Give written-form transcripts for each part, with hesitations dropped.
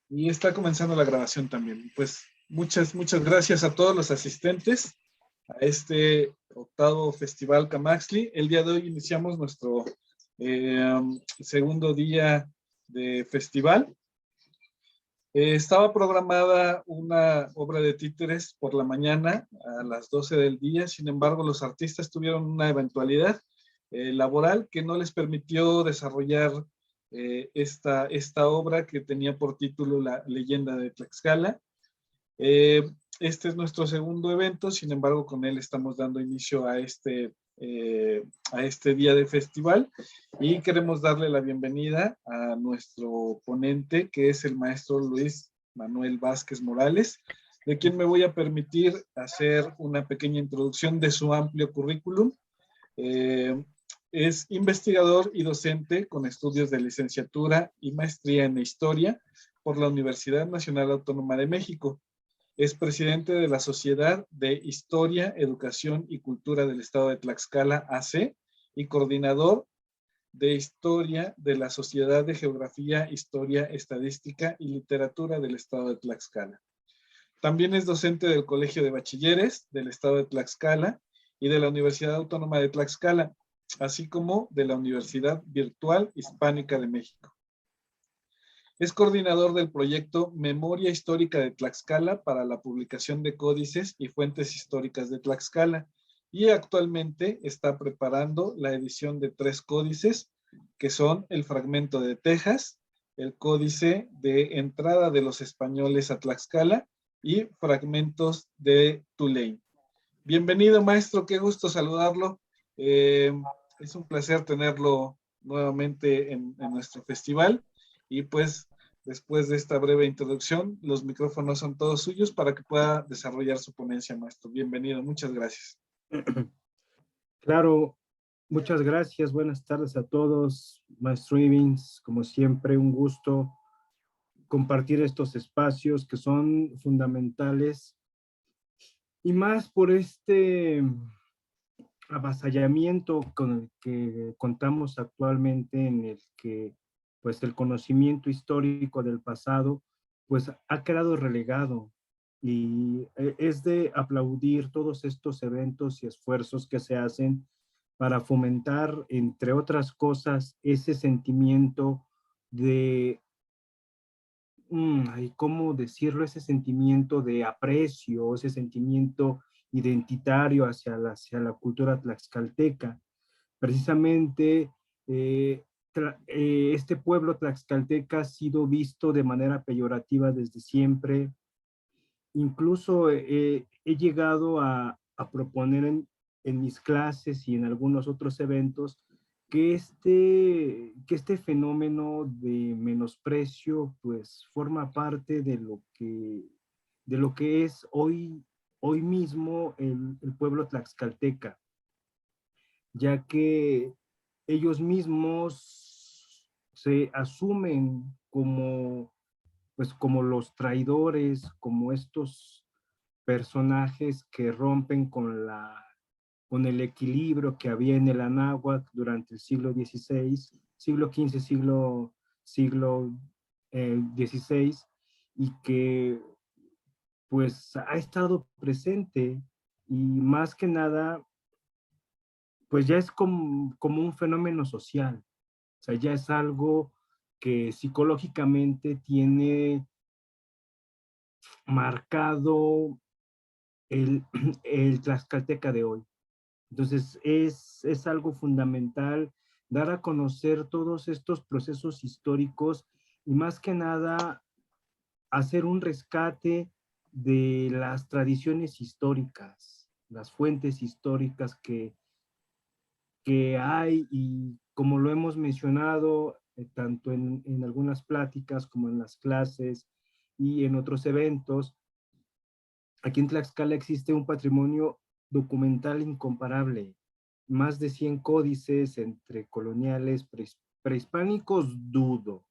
Y está comenzando la grabación también. Pues muchas gracias a todos los asistentes a este octavo Festival Camaxli. El día de hoy iniciamos nuestro segundo día de festival. Estaba programada una obra de títeres por la mañana a las 12 del día, sin embargo los artistas tuvieron una eventualidad laboral que no les permitió desarrollar esta obra que tenía por título La leyenda de Tlaxcala. Eh, este es nuestro segundo evento, sin embargo con él estamos dando inicio a este día de festival y queremos darle la bienvenida a nuestro ponente, que es el maestro Luis Manuel Vázquez Morales, de quien me voy a permitir hacer una pequeña introducción de su amplio currículum. Eh, es investigador y docente con estudios de licenciatura y maestría en historia por la Universidad Nacional Autónoma de México. Es presidente de la Sociedad de Historia, Educación y Cultura del Estado de Tlaxcala, AC, y coordinador de Historia de la Sociedad de Geografía, Historia, Estadística y Literatura del Estado de Tlaxcala. También es docente del Colegio de Bachilleres del Estado de Tlaxcala y de la Universidad Autónoma de Tlaxcala, así como de la Universidad Virtual Hispánica de México. Es coordinador del proyecto Memoria Histórica de Tlaxcala para la publicación de códices y fuentes históricas de Tlaxcala y actualmente está preparando la edición de 3 códices que son el Fragmento de Texas, el Códice de Entrada de los Españoles a Tlaxcala y Fragmentos de Tulane. Bienvenido, maestro, qué gusto saludarlo. Es un placer tenerlo nuevamente en nuestro festival y pues después de esta breve introducción, los micrófonos son todos suyos para que pueda desarrollar su ponencia, maestro. Bienvenido, muchas gracias. Claro, muchas gracias. Buenas tardes a todos. Maestro Ivins, como siempre, un gusto compartir estos espacios que son fundamentales y más por este avasallamiento con el que contamos actualmente, en el que pues el conocimiento histórico del pasado pues ha quedado relegado, y es de aplaudir todos estos eventos y esfuerzos que se hacen para fomentar, entre otras cosas, ese sentimiento de, ¿cómo decirlo? Ese sentimiento de aprecio, ese sentimiento identitario hacia la cultura tlaxcalteca. Precisamente, este pueblo tlaxcalteca ha sido visto de manera peyorativa desde siempre. Incluso he llegado a proponer en mis clases y en algunos otros eventos que este fenómeno de menosprecio pues forma parte de lo que es hoy mismo el pueblo tlaxcalteca, ya que ellos mismos se asumen como, pues, como los traidores, como estos personajes que rompen con el equilibrio que había en el Anáhuac durante el siglo XVI, siglo XV, siglo XVI, y que pues ha estado presente, y más que nada pues ya es como un fenómeno social. O sea, ya es algo que psicológicamente tiene marcado el, el tlaxcalteca de hoy. Entonces, es algo fundamental dar a conocer todos estos procesos históricos, y más que nada hacer un rescate de las tradiciones históricas, las fuentes históricas que hay, y como lo hemos mencionado tanto en algunas pláticas como en las clases y en otros eventos, aquí en Tlaxcala existe un patrimonio documental incomparable, más de 100 códices entre coloniales, prehispánicos dudo,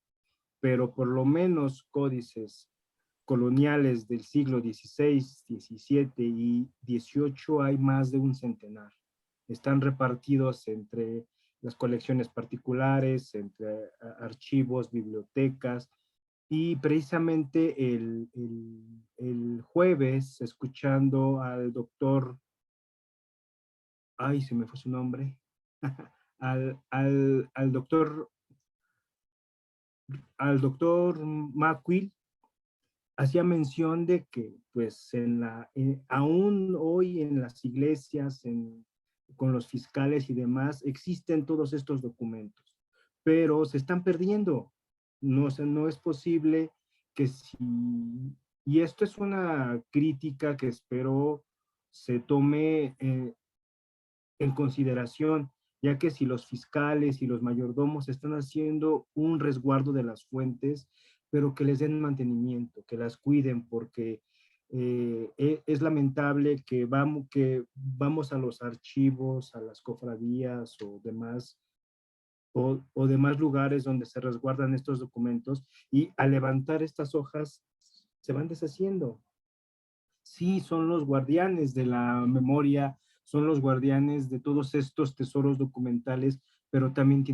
pero por lo menos códices coloniales del siglo XVI, XVII y XVIII hay más de un centenar. Están repartidos entre las colecciones particulares, entre archivos, bibliotecas, Y precisamente el jueves, escuchando al doctor, ay, se me fue su nombre, al doctor McQueen, hacía mención de que, pues, aún hoy en las iglesias, con los fiscales y demás, existen todos estos documentos, pero se están perdiendo. No, no es posible que si, y esto es una crítica que espero se tome en consideración, ya que si los fiscales y los mayordomos están haciendo un resguardo de las fuentes, pero que les den mantenimiento, que las cuiden, porque es lamentable que vamos a los archivos, a las cofradías o demás lugares donde se resguardan estos documentos y al levantar estas hojas se van deshaciendo. Sí, son los guardianes de la memoria, son los guardianes de todos estos tesoros documentales, pero también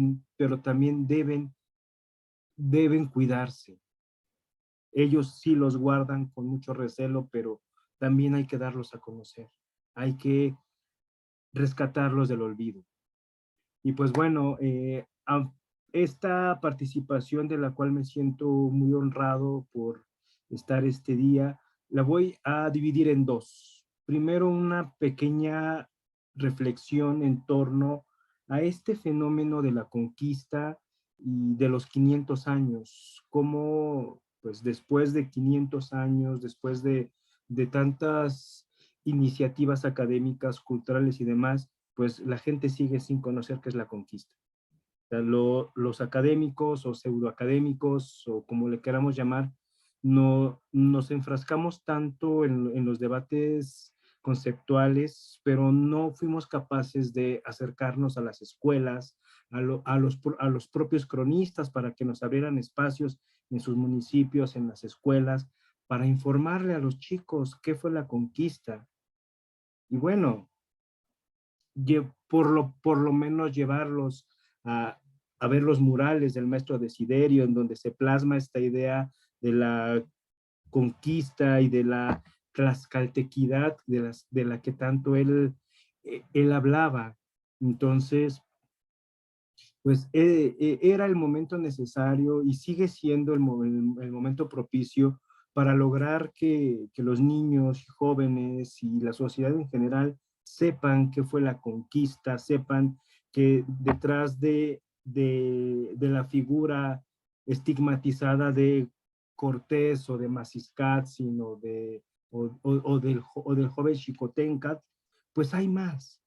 deben cuidarse. Ellos sí los guardan con mucho recelo, pero también hay que darlos a conocer. Hay que rescatarlos del olvido. Y pues bueno, esta participación de la cual me siento muy honrado por estar este día, la voy a dividir en dos. Primero, una pequeña reflexión en torno a este fenómeno de la conquista y de los 500 años, cómo pues después de 500 años, después de tantas iniciativas académicas, culturales y demás, pues la gente sigue sin conocer qué es la conquista. O sea, los académicos o pseudoacadémicos o como le queramos llamar, no nos enfrascamos tanto en los debates conceptuales, pero no fuimos capaces de acercarnos a las escuelas, a los propios cronistas para que nos abrieran espacios en sus municipios, en las escuelas, para informarle a los chicos qué fue la conquista. Y bueno, por lo menos llevarlos a ver los murales del maestro Desiderio, en donde se plasma esta idea de la conquista y de la tlaxcaltequidad de la que tanto él hablaba. Entonces, pues era el momento necesario y sigue siendo el momento propicio para lograr que los niños y jóvenes y la sociedad en general sepan qué fue la conquista, sepan que detrás de la figura estigmatizada de Cortés o de Maciscatzin o del joven Xicoténcatl, pues hay más.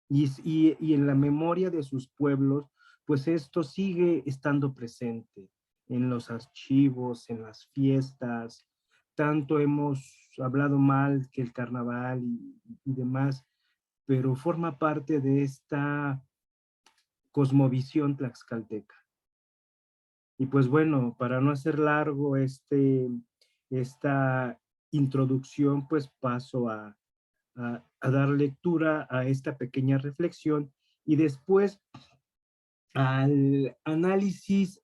Y en la memoria de sus pueblos, pues esto sigue estando presente en los archivos, en las fiestas. Tanto hemos hablado mal que el carnaval y demás, pero forma parte de esta cosmovisión tlaxcalteca. Y pues bueno, para no hacer largo esta introducción, pues paso a dar lectura a esta pequeña reflexión y después al análisis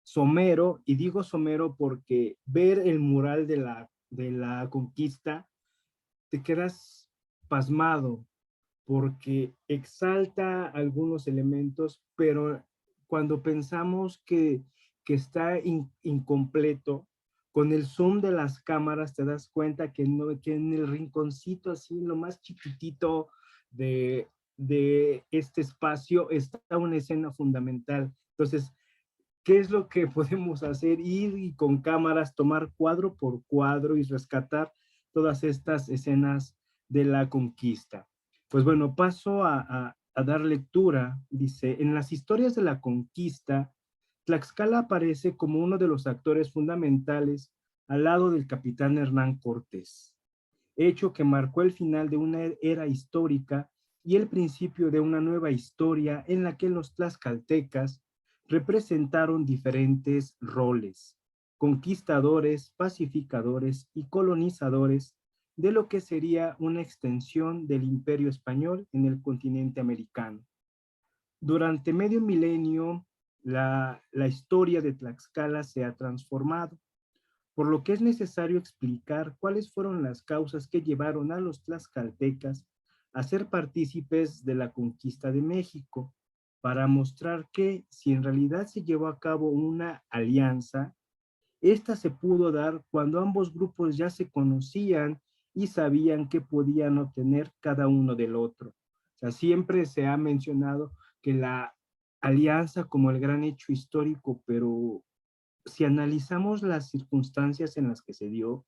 somero, y digo somero porque ver el mural de la conquista, te quedas pasmado porque exalta algunos elementos, pero cuando pensamos que está incompleto, con el zoom de las cámaras te das cuenta que, no, que en el rinconcito, así, lo más chiquitito de este espacio, está una escena fundamental. Entonces, ¿qué es lo que podemos hacer? Ir y con cámaras, tomar cuadro por cuadro y rescatar todas estas escenas de la conquista. Pues bueno, paso a dar lectura. Dice, en las historias de la conquista, Tlaxcala aparece como uno de los actores fundamentales al lado del capitán Hernán Cortés, hecho que marcó el final de una era histórica y el principio de una nueva historia en la que los tlaxcaltecas representaron diferentes roles: conquistadores, pacificadores y colonizadores de lo que sería una extensión del imperio español en el continente americano. Durante medio milenio la historia de Tlaxcala se ha transformado, por lo que es necesario explicar cuáles fueron las causas que llevaron a los tlaxcaltecas a ser partícipes de la conquista de México, para mostrar que si en realidad se llevó a cabo una alianza, esta se pudo dar cuando ambos grupos ya se conocían y sabían qué podían obtener cada uno del otro. O sea, siempre se ha mencionado que la alianza como el gran hecho histórico, pero si analizamos las circunstancias en las que se dio,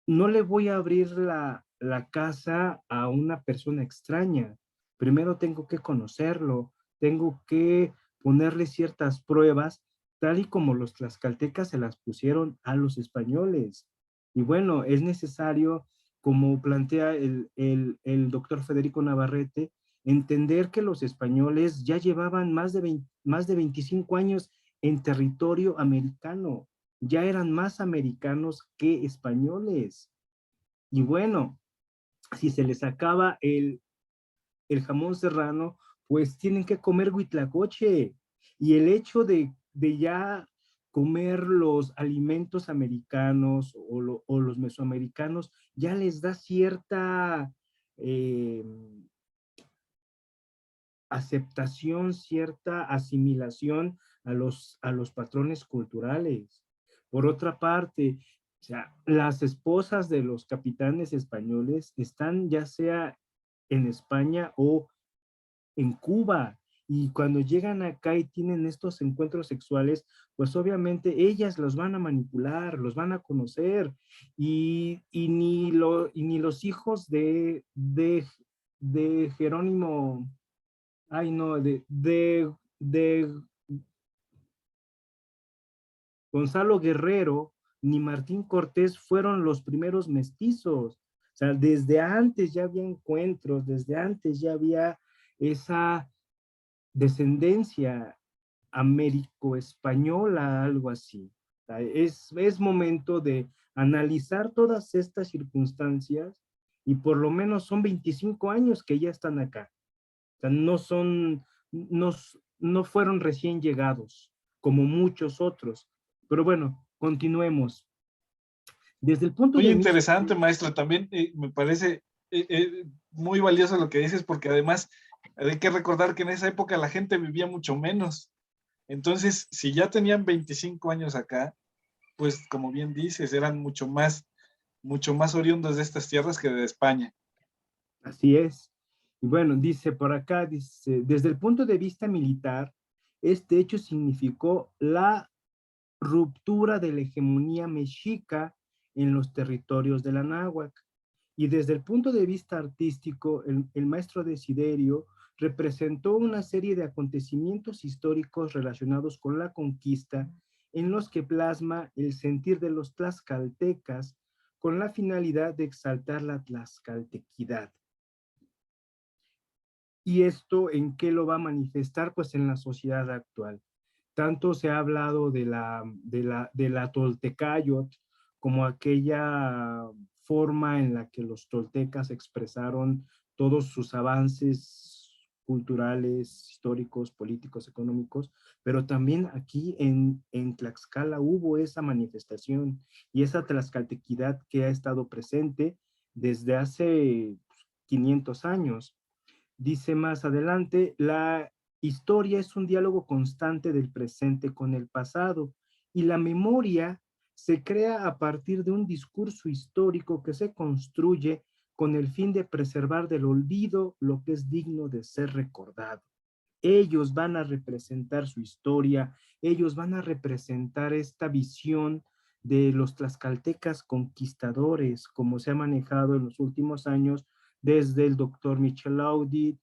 no le voy a abrir la casa a una persona extraña. Primero tengo que conocerlo, tengo que ponerle ciertas pruebas, tal y como los tlaxcaltecas se las pusieron a los españoles. Y bueno, es necesario, como plantea el doctor Federico Navarrete, entender que los españoles ya llevaban más de 25 años en territorio americano, ya eran más americanos que españoles. Y bueno, si se les acaba el jamón serrano, pues tienen que comer huitlacoche. Y el hecho de ya comer los alimentos americanos o los mesoamericanos ya les da cierta eh, aceptación, cierta asimilación a los patrones culturales. Por otra parte, o sea, las esposas de los capitanes españoles están ya sea en España o en Cuba. Y cuando llegan acá y tienen estos encuentros sexuales, pues obviamente ellas los van a manipular, los van a conocer. Y ni los hijos de Jerónimo, ay no, de Gonzalo Guerrero ni Martín Cortés fueron los primeros mestizos. O sea, desde antes ya había encuentros, desde antes ya había esa descendencia américo-española, algo así. O sea, es momento de analizar todas estas circunstancias y por lo menos son 25 años que ya están acá. O sea, no, no fueron recién llegados, como muchos otros. Pero bueno, continuemos. Desde el punto Muy de vista... interesante, maestro. También me parece muy valioso lo que dices, porque además hay que recordar que en esa época la gente vivía mucho menos. Entonces, si ya tenían 25 años acá, pues como bien dices, eran mucho más oriundos de estas tierras que de España. Así es. Y bueno, dice por acá, dice, desde el punto de vista militar, este hecho significó la ruptura de la hegemonía mexica en los territorios de la náhuatl. Y desde el punto de vista artístico, el maestro Desiderio representó una serie de acontecimientos históricos relacionados con la conquista en los que plasma el sentir de los tlaxcaltecas con la finalidad de exaltar la tlaxcaltequidad. ¿Y esto en qué lo va a manifestar? Pues en la sociedad actual. Tanto se ha hablado de la Toltecayot como aquella forma en la que los toltecas expresaron todos sus avances culturales, históricos, políticos, económicos, pero también aquí en Tlaxcala hubo esa manifestación y esa tlaxcaltequidad que ha estado presente desde hace 500 años. Dice más adelante, la historia es un diálogo constante del presente con el pasado y la memoria se crea a partir de un discurso histórico que se construye con el fin de preservar del olvido lo que es digno de ser recordado. Ellos van a representar su historia, ellos van a representar esta visión de los tlaxcaltecas conquistadores, como se ha manejado en los últimos años, desde el doctor Michel Audit,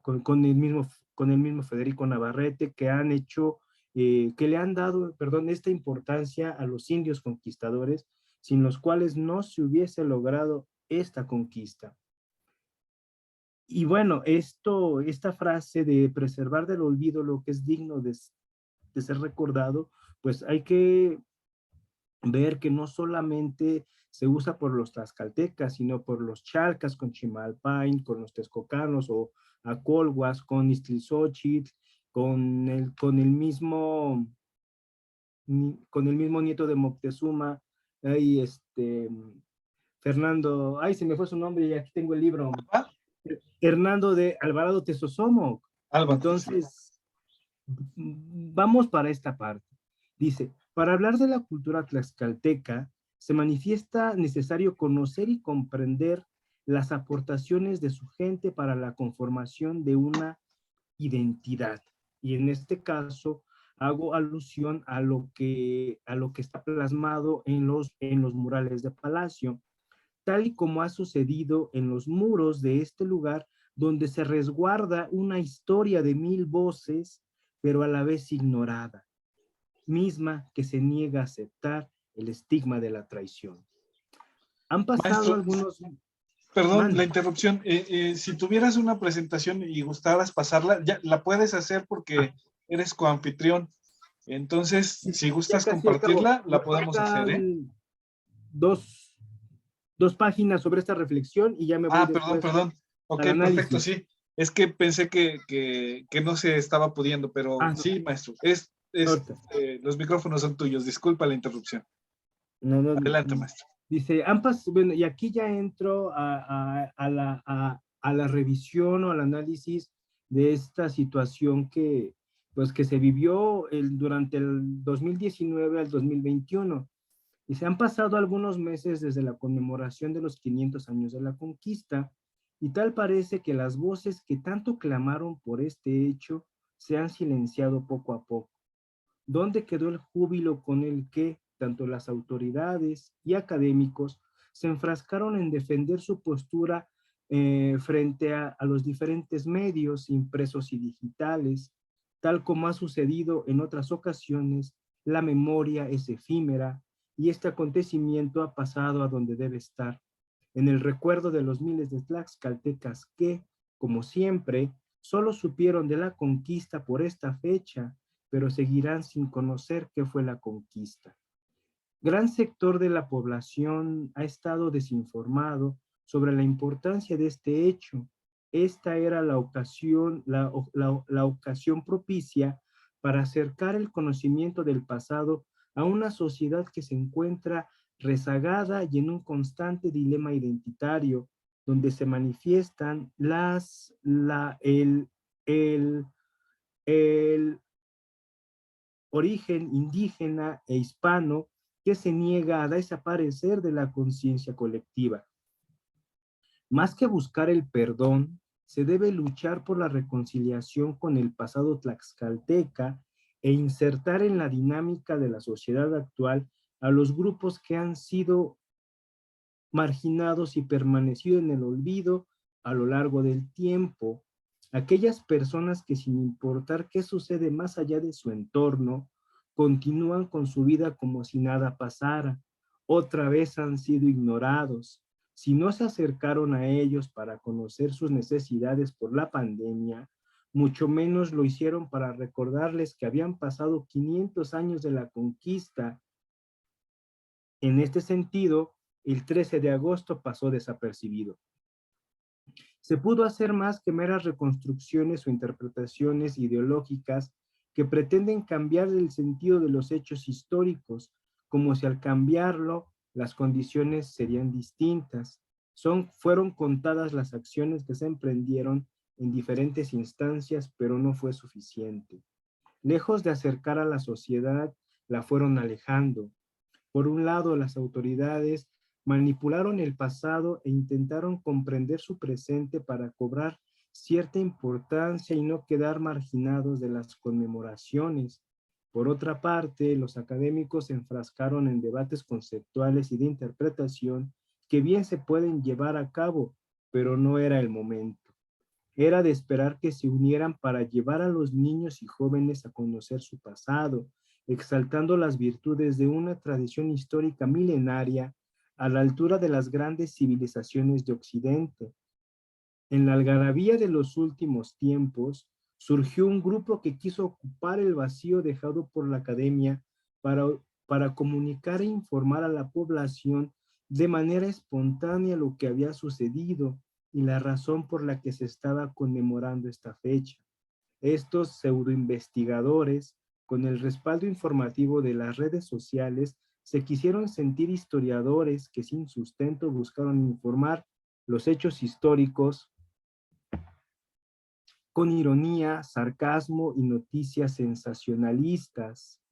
con el mismo Federico Navarrete, que han hecho, que le han dado, perdón, esta importancia a los indios conquistadores, sin los cuales no se hubiese logrado esta conquista. Y bueno, esta frase de preservar del olvido lo que es digno de ser recordado, pues hay que ver que no solamente se usa por los tlaxcaltecas, sino por los chalcas con Chimalpain, con los texcocanos o acolhuas con Istlixóchitl con el mismo nieto de Moctezuma, ahí Fernando, ay, se me fue su nombre y aquí tengo el libro, ¿Ah? Hernando de Alvarado Tesosomoc. Álvaro, sí. Entonces, vamos para esta parte. Dice, para hablar de la cultura tlaxcalteca, se manifiesta necesario conocer y comprender las aportaciones de su gente para la conformación de una identidad. Y en este caso, hago alusión a lo que está plasmado en los murales de Palacio, tal y como ha sucedido en los muros de este lugar, donde se resguarda una historia de 1000 voces, pero a la vez ignorada, misma que se niega a aceptar el estigma de la traición. Han pasado Maestro, algunos... perdón la Mande. interrupción. Si tuvieras una presentación y gustaras pasarla, ya la puedes hacer porque eres coanfitrión. Entonces, si Ya gustas casi acabo. compartirla, Me la podemos hacer, ¿eh? faltan dos, dos páginas sobre esta reflexión y ya me voy Ah, perdón, después perdón. Ok, al perfecto, análisis. sí. Es que pensé que no se estaba pudiendo, pero Ah, no, sí, maestro. ahorita. Los micrófonos son tuyos. Disculpa la interrupción. No, no, Adelante, maestro. dice, bueno, y aquí ya entro a la revisión o al análisis de esta situación que, pues, que se vivió durante el 2019 al 2021. Y se han pasado algunos meses desde la conmemoración de los 500 años de la conquista, y tal parece que las voces que tanto clamaron por este hecho se han silenciado poco a poco. ¿Dónde quedó el júbilo con el que tanto las autoridades y académicos se enfrascaron en defender su postura frente a los diferentes medios impresos y digitales? Tal como ha sucedido en otras ocasiones, la memoria es efímera y este acontecimiento ha pasado a donde debe estar, en el recuerdo de los miles de tlaxcaltecas que, como siempre, solo supieron de la conquista por esta fecha, pero seguirán sin conocer qué fue la conquista. Gran sector de la población ha estado desinformado sobre la importancia de este hecho. Esta era la ocasión, la ocasión propicia para acercar el conocimiento del pasado a una sociedad que se encuentra rezagada y en un constante dilema identitario, donde se manifiestan el origen indígena e hispano que se niega a desaparecer de la conciencia colectiva. Más que buscar el perdón, se debe luchar por la reconciliación con el pasado tlaxcalteca e insertar en la dinámica de la sociedad actual a los grupos que han sido marginados y permanecido en el olvido a lo largo del tiempo. Aquellas personas que, sin importar qué sucede más allá de su entorno, continúan con su vida como si nada pasara. Otra vez han sido ignorados. Si no se acercaron a ellos para conocer sus necesidades por la pandemia, mucho menos lo hicieron para recordarles que habían pasado 500 años de la conquista. En este sentido, el 13 de agosto pasó desapercibido. Se pudo hacer más que meras reconstrucciones o interpretaciones ideológicas que pretenden cambiar el sentido de los hechos históricos, como si al cambiarlo las condiciones serían distintas. Fueron contadas las acciones que se emprendieron en diferentes instancias, pero no fue suficiente. Lejos de acercar a la sociedad, la fueron alejando. Por un lado, las autoridades manipularon el pasado e intentaron comprender su presente para cobrar cierta importancia y no quedar marginados de las conmemoraciones. Por otra parte, los académicos se enfrascaron en debates conceptuales y de interpretación que bien se pueden llevar a cabo, pero no era el momento. Era de esperar que se unieran para llevar a los niños y jóvenes a conocer su pasado, exaltando las virtudes de una tradición histórica milenaria a la altura de las grandes civilizaciones de Occidente. En la algarabía de los últimos tiempos, surgió un grupo que quiso ocupar el vacío dejado por la academia para comunicar e informar a la población de manera espontánea lo que había sucedido y la razón por la que se estaba conmemorando esta fecha. estos pseudoinvestigadores, con el respaldo informativo de las redes sociales, se quisieron sentir historiadores que sin sustento buscaron informar los hechos históricos con ironía, sarcasmo y noticias sensacionalistas.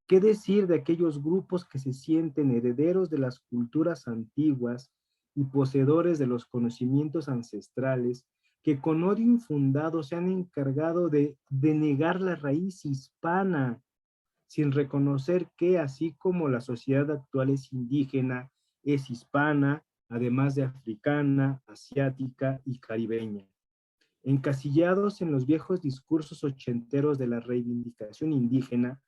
¿Qué decir de aquellos grupos que se sienten herederos de las culturas antiguas y poseedores de los conocimientos ancestrales, que con odio infundado se han encargado de negar la raíz hispana, sin reconocer que, así como la sociedad actual es indígena, es hispana, además de africana, asiática y caribeña? Encasillados en los viejos discursos ochenteros de la reivindicación indígena,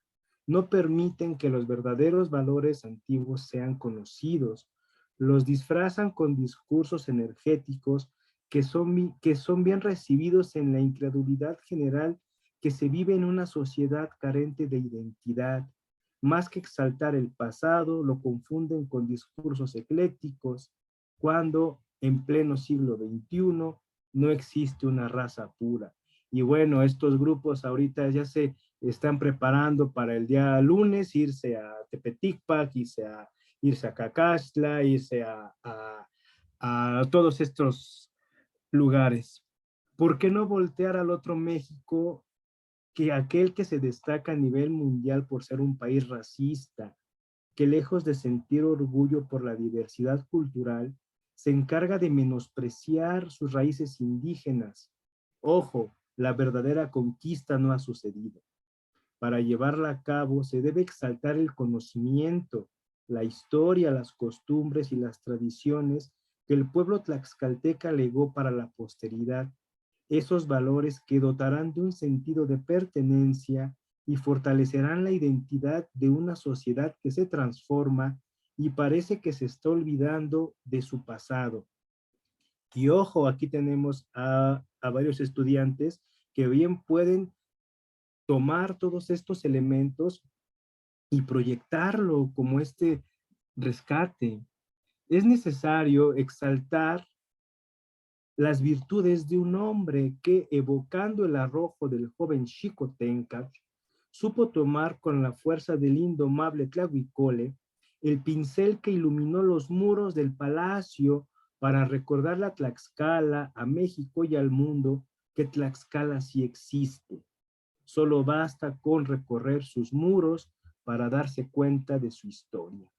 no permiten que los verdaderos valores antiguos sean conocidos. Los disfrazan con discursos energéticos que son bien recibidos en la incredulidad general que se vive en una sociedad carente de identidad. Más que exaltar el pasado, lo confunden con discursos eclécticos, cuando en pleno siglo XXI no existe una raza pura. Y bueno, estos grupos ahorita ya se están preparando para el día lunes, irse a Tepeticpac, irse a Cacaxtla, irse a todos estos lugares. ¿Por qué no voltear al otro México, que aquel que se destaca a nivel mundial por ser un país racista, que lejos de sentir orgullo por la diversidad cultural, se encarga de menospreciar sus raíces indígenas? Ojo, la verdadera conquista no ha sucedido. Para llevarla a cabo se debe exaltar el conocimiento, la historia, las costumbres y las tradiciones que el pueblo tlaxcalteca legó para la posteridad, esos valores que dotarán de un sentido de pertenencia y fortalecerán la identidad de una sociedad que se transforma y parece que se está olvidando de su pasado. Y ojo, aquí tenemos a varios estudiantes que bien pueden tomar todos estos elementos y proyectarlo como este rescate. Es necesario exaltar las virtudes de un hombre que, evocando el arrojo del joven Xicoténcatl, supo tomar con la fuerza del indomable Tlahuicole el pincel que iluminó los muros del palacio para recordarle a Tlaxcala, a México y al mundo que Tlaxcala sí existe. Solo basta con recorrer sus muros para darse cuenta de su historia.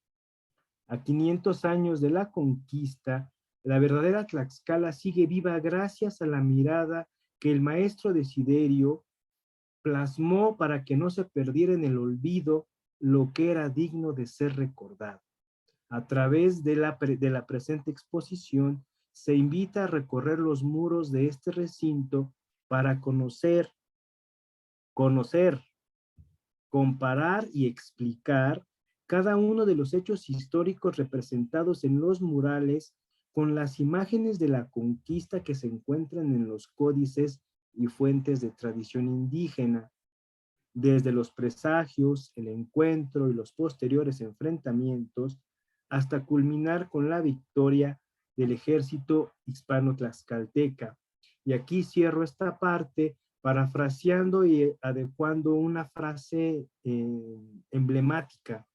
A 500 años de la conquista, la verdadera Tlaxcala sigue viva gracias a la mirada que el maestro Desiderio plasmó para que no se perdiera en el olvido lo que era digno de ser recordado. A través de la presente exposición, se invita a recorrer los muros de este recinto para conocer, comparar y explicar cada uno de los hechos históricos representados en los murales con las imágenes de la conquista que se encuentran en los códices y fuentes de tradición indígena, desde los presagios, el encuentro y los posteriores enfrentamientos, hasta culminar con la victoria del ejército hispano-tlaxcalteca. Y aquí cierro esta parte parafraseando y adecuando una frase emblemática.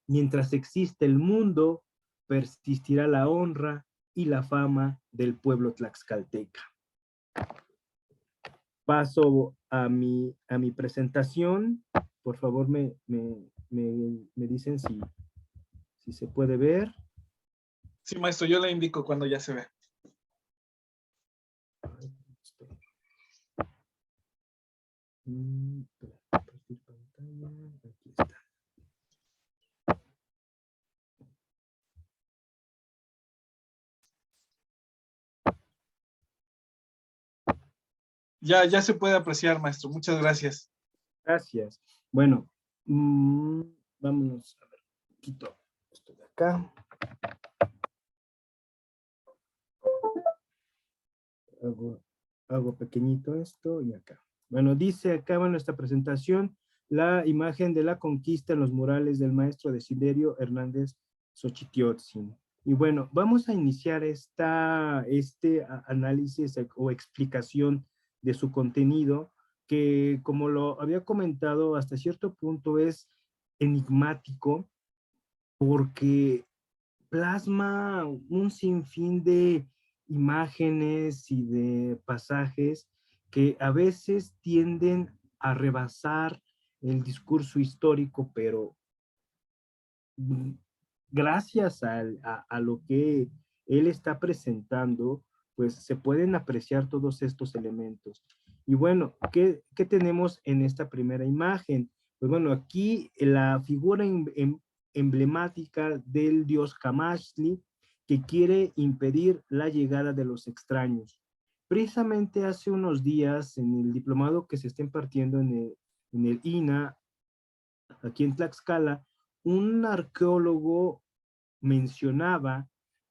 Mientras existe el mundo, persistirá la honra y la fama del pueblo tlaxcalteca. Paso a mi presentación. Por favor, me dicen si se puede ver. Sí, maestro, yo le indico cuando ya se ve. Compartir pantalla. Aquí está. Ya se puede apreciar, maestro. Muchas gracias. Gracias. Bueno, vámonos a ver. Quito esto de acá. Hago pequeñito esto y acá. Bueno, dice acá en nuestra presentación la imagen de la conquista en los murales del maestro Desiderio Hernández Xochitiotzin. Y bueno, vamos a iniciar este análisis o explicación de su contenido, que como lo había comentado, hasta cierto punto es enigmático porque plasma un sinfín de imágenes y de pasajes que a veces tienden a rebasar el discurso histórico, pero mm, gracias a lo que él está presentando, pues se pueden apreciar todos estos elementos. Y bueno, ¿qué tenemos en esta primera imagen? Pues bueno, aquí la figura emblemática del dios Kamashli, que quiere impedir la llegada de los extraños. Precisamente hace unos días, en el diplomado que se está impartiendo en el INA, aquí en Tlaxcala, un arqueólogo mencionaba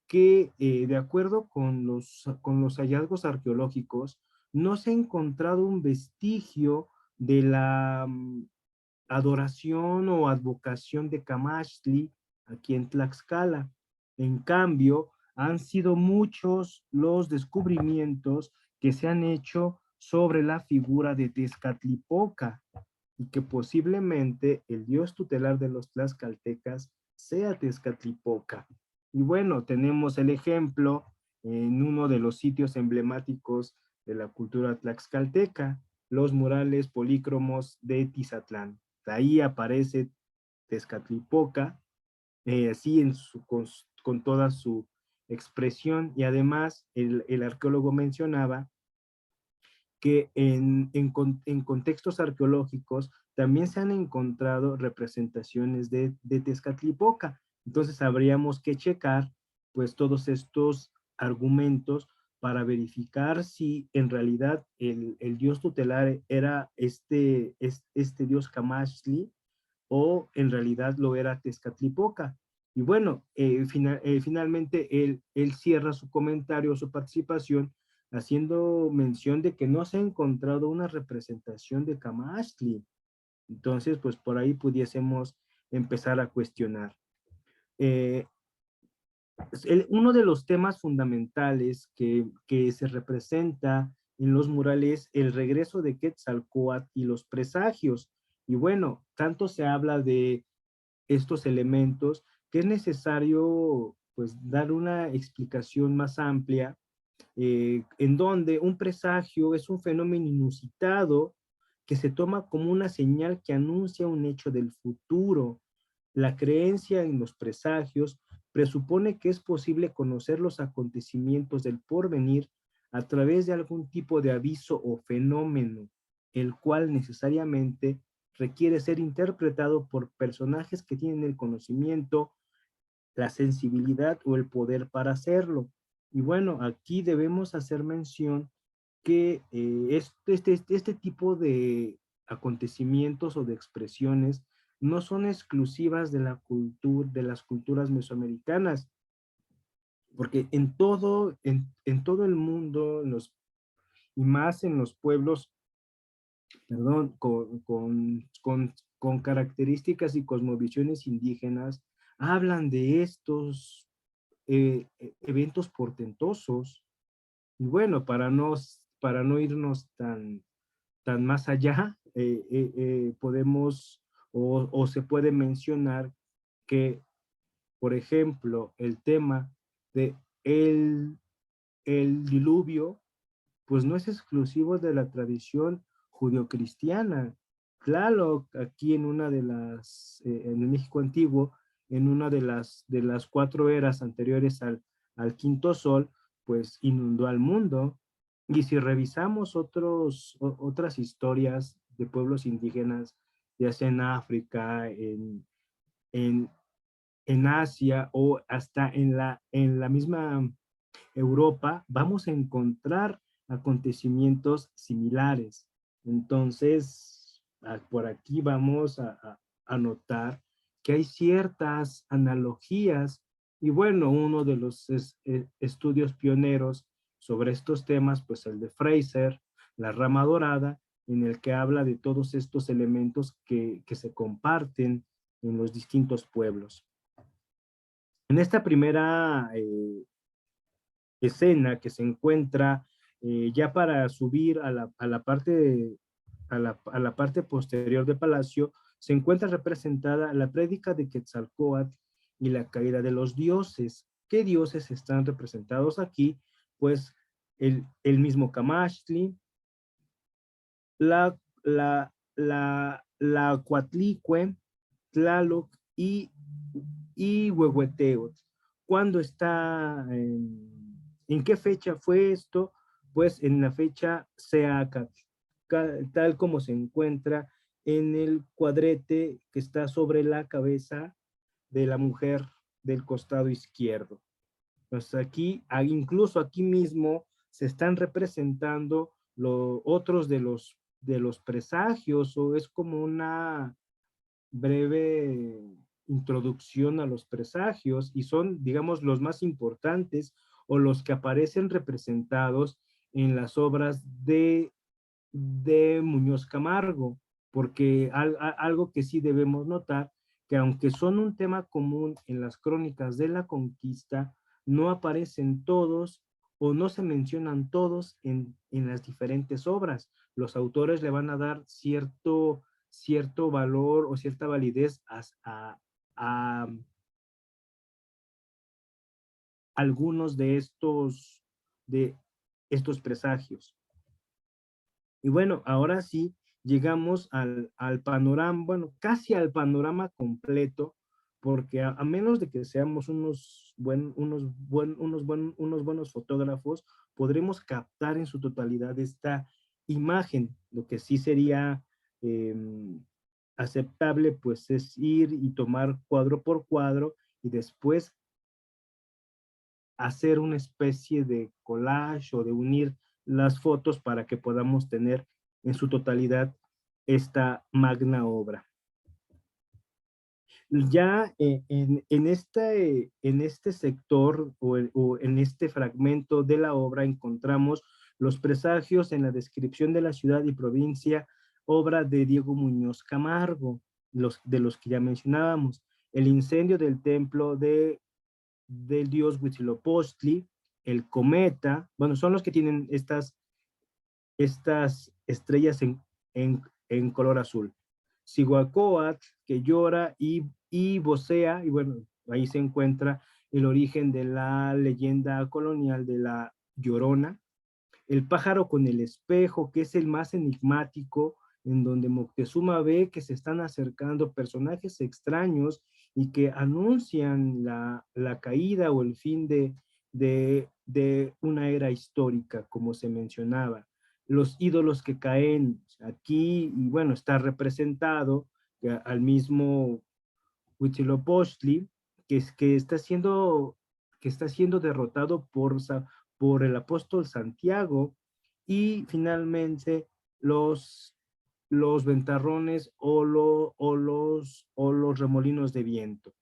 que de acuerdo con los hallazgos arqueológicos, no se ha encontrado un vestigio de la adoración o advocación de Camachtli aquí en Tlaxcala. En cambio, han sido muchos los descubrimientos que se han hecho sobre la figura de Tezcatlipoca y que posiblemente el dios tutelar de los tlaxcaltecas sea Tezcatlipoca. Y bueno, tenemos el ejemplo en uno de los sitios emblemáticos de la cultura tlaxcalteca, los murales polícromos de Tizatlán. Ahí aparece Tezcatlipoca, así con toda su expresión, y además el arqueólogo mencionaba que en contextos arqueológicos también se han encontrado representaciones de Tezcatlipoca. Entonces habríamos que checar pues todos estos argumentos para verificar si en realidad el dios tutelar era este dios Camachtli o en realidad lo era Tezcatlipoca. Y bueno, finalmente él cierra su comentario, su participación, haciendo mención de que no se ha encontrado una representación de Camachtli. Entonces, pues por ahí pudiésemos empezar a cuestionar. Eh, Uno de los temas fundamentales que se representa en los murales, el regreso de Quetzalcóatl y los presagios. Y bueno, tanto se habla de estos elementos que es necesario pues dar una explicación más amplia, en donde un presagio es un fenómeno inusitado que se toma como una señal que anuncia un hecho del futuro. La creencia en los presagios presupone que es posible conocer los acontecimientos del porvenir a través de algún tipo de aviso o fenómeno, el cual necesariamente requiere ser interpretado por personajes que tienen el conocimiento, la sensibilidad o el poder para hacerlo. Y bueno, aquí debemos hacer mención que este tipo de acontecimientos o de expresiones no son exclusivas de la cultura, de las culturas mesoamericanas, porque en todo el mundo, y más en los pueblos, perdón, con características y cosmovisiones indígenas, hablan de estos eventos portentosos. Y bueno, para no irnos tan más allá, podemos o se puede mencionar que, por ejemplo, el tema de el, el diluvio, pues no es exclusivo de la tradición judio-cristiana. Claro, aquí en una de en el México antiguo, en una de las 4 eras anteriores al quinto sol, pues inundó al mundo. Y si revisamos otras historias de pueblos indígenas, ya sea en África, en, en Asia o hasta en la misma Europa, vamos a encontrar acontecimientos similares. Entonces, por aquí vamos a notar que hay ciertas analogías y bueno, uno de los estudios pioneros sobre estos temas, pues el de Fraser, La Rama Dorada, en el que habla de todos estos elementos que se comparten en los distintos pueblos. En esta primera escena que se encuentra Ya para subir a la parte a la parte posterior del palacio, se encuentra representada la prédica de Quetzalcóatl y la caída de los dioses. ¿Qué dioses están representados aquí? Pues el mismo Camachtli, la, la Coatlicue, Tlaloc y Huehueteotl. ¿Cuándo está, en qué fecha fue esto? Pues en la fecha Seacat, tal como se encuentra en el cuadrete que está sobre la cabeza de la mujer del costado izquierdo. Pues aquí, incluso aquí mismo, se están representando otros de los presagios, o es como una breve introducción a los presagios, y son, digamos, los más importantes o los que aparecen representados en las obras de Muñoz Camargo, porque algo que sí debemos notar, que aunque son un tema común en las crónicas de la conquista, no aparecen todos o no se mencionan todos en las diferentes obras. Los autores le van a dar cierto valor o cierta validez a algunos de estos presagios. Y bueno, ahora sí llegamos al panorama, bueno, casi al panorama completo, porque a menos de que seamos unos buenos fotógrafos, podremos captar en su totalidad esta imagen. Lo que sí sería eh, aceptable, pues, es ir y tomar cuadro por cuadro y después hacer una especie de collage o de unir las fotos para que podamos tener en su totalidad esta magna obra. Ya en este sector o en este fragmento de la obra encontramos los presagios en la descripción de la ciudad y provincia, obra de Diego Muñoz Camargo, de los que ya mencionábamos. El incendio del templo del dios Huitzilopochtli, el cometa, bueno, son los que tienen estas estrellas en color azul. Cihuacóatl, que llora y vocea, y bueno, ahí se encuentra el origen de la leyenda colonial de la Llorona. El pájaro con el espejo, que es el más enigmático, en donde Moctezuma ve que se están acercando personajes extraños y que anuncian la caída o el fin de una era histórica, como se mencionaba. Los ídolos que caen aquí, y bueno, está representado al mismo Huitzilopochtli, que está siendo derrotado por el apóstol Santiago, y finalmente los ventarrones o los remolinos de viento.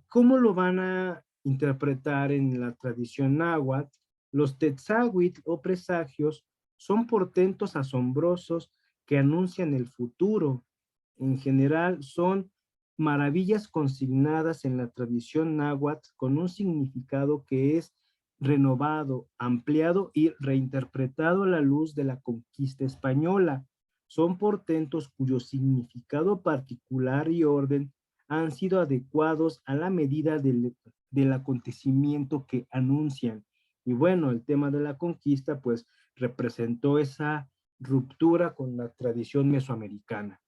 ¿Cómo lo van a interpretar en la tradición náhuatl? Los tetzahuitl o presagios son portentos asombrosos que anuncian el futuro. En general son maravillas consignadas en la tradición náhuatl con un significado que es renovado, ampliado y reinterpretado a la luz de la conquista española. Son portentos cuyo significado particular y orden han sido adecuados a la medida del acontecimiento que anuncian. Y bueno, el tema de la conquista pues representó esa ruptura con la tradición mesoamericana.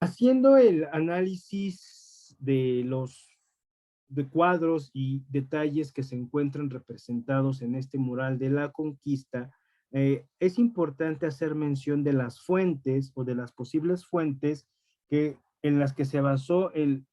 Haciendo el análisis de los cuadros y detalles que se encuentran representados en este mural de la conquista, es importante hacer mención de las fuentes o de las posibles fuentes en las que se basó el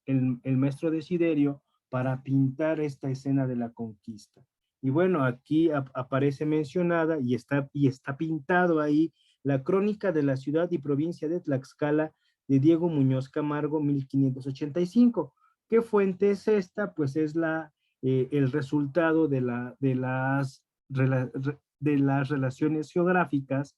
maestro Desiderio para pintar esta escena de la conquista. Y bueno, aquí aparece mencionada y está pintado ahí la crónica de la ciudad y provincia de Tlaxcala de Diego Muñoz Camargo, 1585. ¿Qué fuente es esta? Pues es el resultado de las relaciones geográficas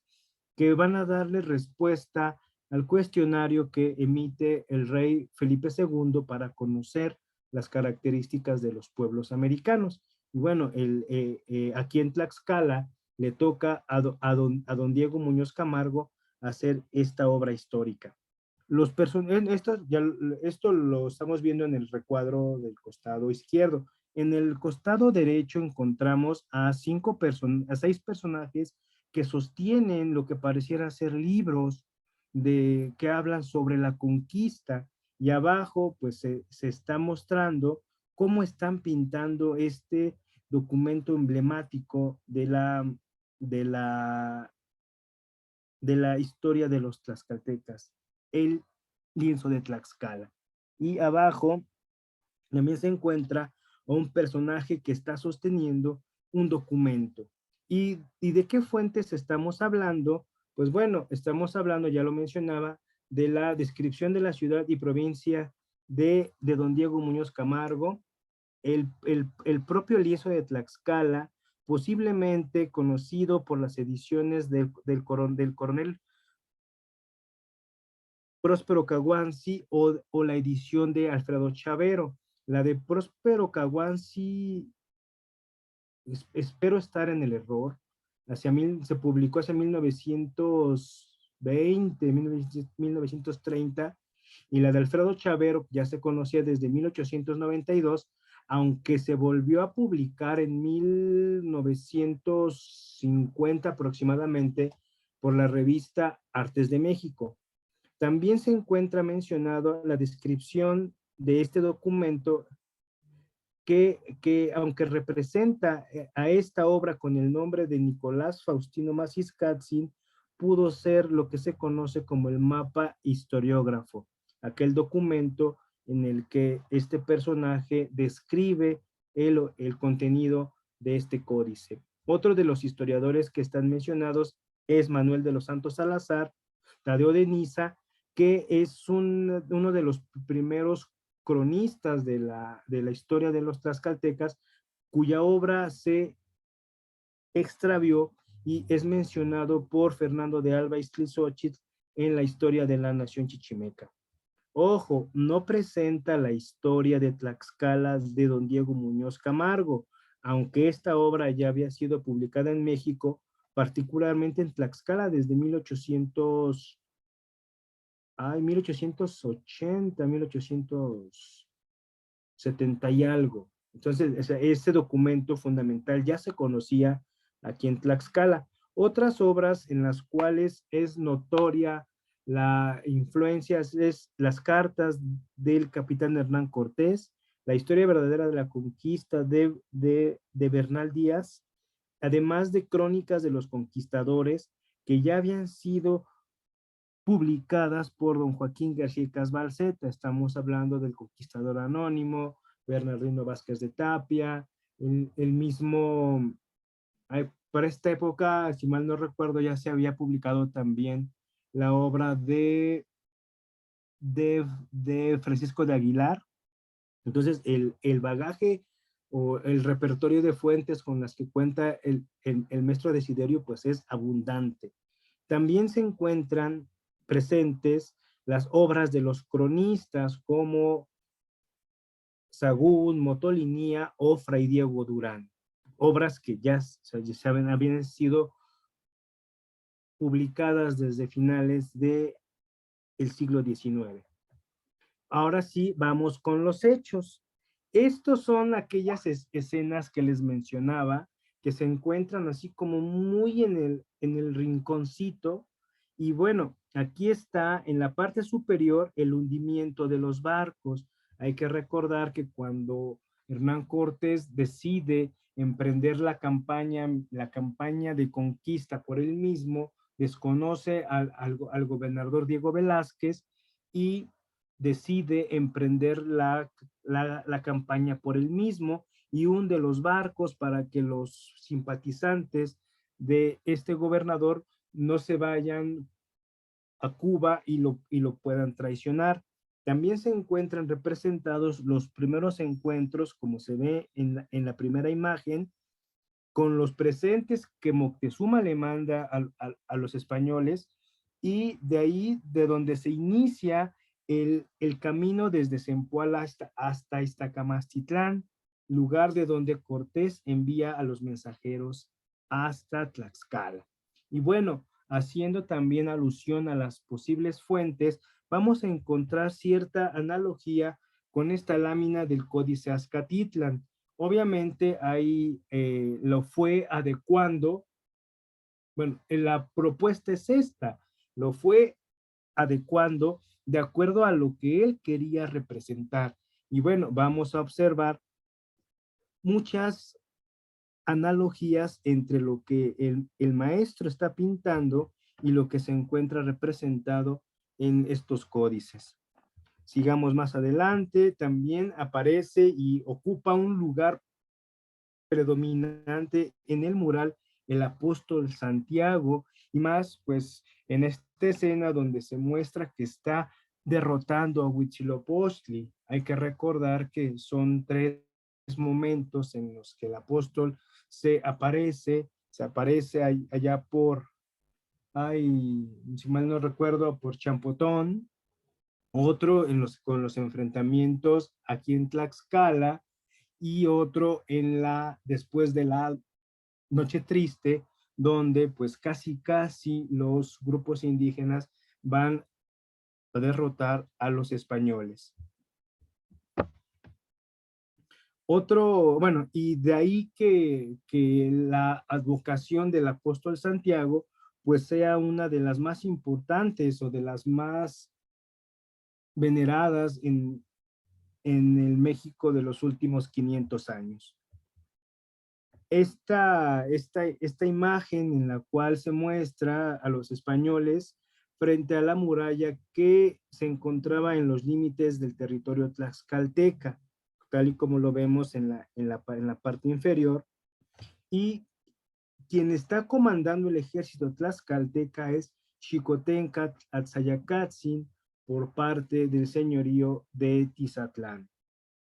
que van a darle respuesta al cuestionario que emite el rey Felipe II para conocer las características de los pueblos americanos. Y bueno, aquí en Tlaxcala le toca a don Diego Muñoz Camargo hacer esta obra histórica. Esto lo estamos viendo en el recuadro del costado izquierdo. En el costado derecho encontramos a 6 personajes que sostienen lo que pareciera ser libros que hablan sobre la conquista, y abajo pues se está mostrando cómo están pintando este documento emblemático de la, de la historia de los tlaxcaltecas, el lienzo de Tlaxcala. Y abajo también se encuentra un personaje que está sosteniendo un documento. ¿Y de qué fuentes estamos hablando? Pues bueno, estamos hablando, ya lo mencionaba, de la descripción de la ciudad y provincia de don Diego Muñoz Camargo, el propio lienzo de Tlaxcala, posiblemente conocido por las ediciones del coronel Próspero Caguanzi o la edición de Alfredo Chavero. La de Próspero Caguanzi, espero estar en el error, se publicó hacia 1920, 1930, y la de Alfredo Chavero ya se conocía desde 1892, aunque se volvió a publicar en 1950 aproximadamente por la revista Artes de México. También se encuentra mencionado la descripción de este documento que aunque representa a esta obra con el nombre de Nicolás Faustino Maciscatzin, pudo ser lo que se conoce como el mapa historiógrafo, aquel documento en el que este personaje describe el contenido de este códice. Otro de los historiadores que están mencionados es Manuel de los Santos Salazar, Tadeo de Niza, que es uno de los primeros cronistas de la historia de los tlaxcaltecas, cuya obra se extravió y es mencionado por Fernando de Alba Iztlizóchitl en la historia de la nación chichimeca. Ojo, no presenta la historia de Tlaxcala de don Diego Muñoz Camargo, aunque esta obra ya había sido publicada en México, particularmente en Tlaxcala desde 1880, 1870 y algo. Entonces, ese documento fundamental ya se conocía aquí en Tlaxcala. Otras obras en las cuales es notoria la influencia es las cartas del capitán Hernán Cortés, la historia verdadera de la conquista de Bernal Díaz, además de crónicas de los conquistadores que ya habían sido publicadas por don Joaquín García Casbalceta. Estamos hablando del Conquistador Anónimo, Bernardino Vázquez de Tapia, el mismo, para esta época, si mal no recuerdo, ya se había publicado también la obra de Francisco de Aguilar. Entonces, el bagaje o el repertorio de fuentes con las que cuenta el maestro Desiderio, pues es abundante. También se encuentran presentes las obras de los cronistas como Sagún, Motolinía o Fray Diego Durán, obras que ya saben, habían sido publicadas desde finales del siglo XIX. Ahora sí, vamos con los hechos. Estos son aquellas escenas que les mencionaba, que se encuentran así como muy en el rinconcito. Y bueno, aquí está en la parte superior el hundimiento de los barcos. Hay que recordar que cuando Hernán Cortés decide emprender la campaña de conquista por él mismo, desconoce al gobernador Diego Velázquez y decide emprender la campaña por él mismo y hunde los barcos para que los simpatizantes de este gobernador no se vayan a Cuba y lo puedan traicionar. También se encuentran representados los primeros encuentros, como se ve en la primera imagen, con los presentes que Moctezuma le manda a los españoles, y de ahí de donde se inicia el camino desde Zempoala hasta Iztacamastitlán, lugar de donde Cortés envía a los mensajeros hasta Tlaxcala. Y bueno, haciendo también alusión a las posibles fuentes, vamos a encontrar cierta analogía con esta lámina del Códice Azcatitlan. Obviamente ahí lo fue adecuando, bueno, la propuesta es esta, lo fue adecuando de acuerdo a lo que él quería representar. Y bueno, vamos a observar muchas analogías entre lo que el maestro está pintando y lo que se encuentra representado en estos códices. Sigamos más adelante, también aparece y ocupa un lugar predominante en el mural el apóstol Santiago, y más pues en esta escena donde se muestra que está derrotando a Huitzilopochtli. Hay que recordar que son tres momentos en los que el apóstol se aparece allá por, si mal no recuerdo, por Champotón, otro con los enfrentamientos aquí en Tlaxcala, y otro después de la Noche Triste, donde pues casi los grupos indígenas van a derrotar a los españoles. Bueno, y de ahí que la advocación del apóstol Santiago pues sea una de las más importantes o de las más veneradas en el México de los últimos 500 años. Esta imagen en la cual se muestra a los españoles frente a la muralla que se encontraba en los límites del territorio tlaxcalteca, tal y como lo vemos en la parte inferior, y quien está comandando el ejército tlaxcalteca es Xicoténcatl Atzayacatzin por parte del señorío de Tizatlán,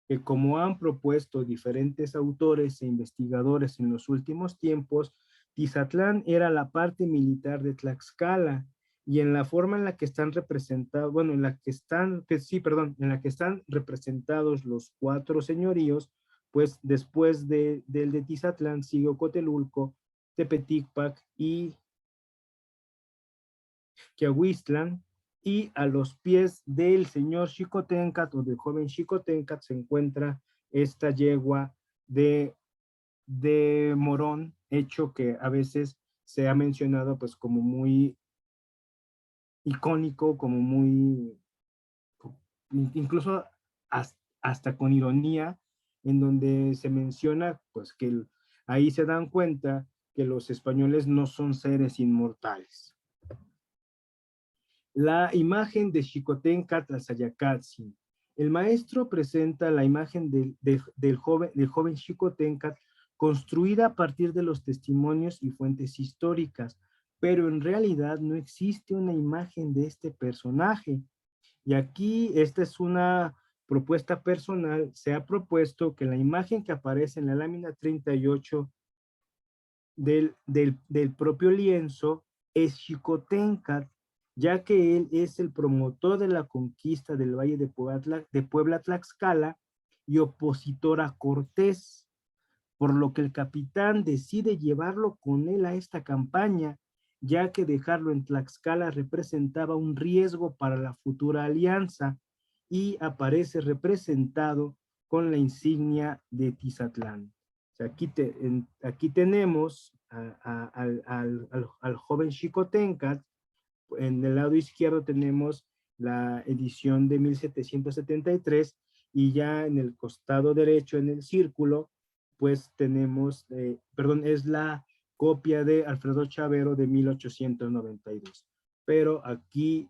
que como han propuesto diferentes autores e investigadores en los últimos tiempos, Tizatlán era la parte militar de Tlaxcala, y en la forma en la que están representados, bueno, en la que están representados los cuatro señoríos, pues después del de Tizatlán sigue Ocotelulco, Tepeticpac y Quiahuistlan, y a los pies del señor Xicoténcatl o del joven Xicoténcatl se encuentra esta yegua de Morón, hecho que a veces se ha mencionado pues como muy icónico, como muy, incluso hasta con ironía, en donde se menciona pues que ahí se dan cuenta que los españoles no son seres inmortales. La imagen de Xicoténcatl Atzayacatzin. El maestro presenta la imagen del joven Xicoténcatl construida a partir de los testimonios y fuentes históricas, pero en realidad no existe una imagen de este personaje. Y aquí, esta es una propuesta personal, se ha propuesto que la imagen que aparece en la lámina 38 del propio lienzo es Xicoténcatl, ya que él es el promotor de la conquista del Valle de Puebla Tlaxcala y opositor a Cortés, por lo que el capitán decide llevarlo con él a esta campaña, ya que dejarlo en Tlaxcala representaba un riesgo para la futura alianza, y aparece representado con la insignia de Tizatlán. O sea, aquí tenemos al joven Xicoténcatl. En el lado izquierdo tenemos la edición de 1773, y ya en el costado derecho, en el círculo, pues tenemos, es la copia de Alfredo Chavero de 1892. Pero aquí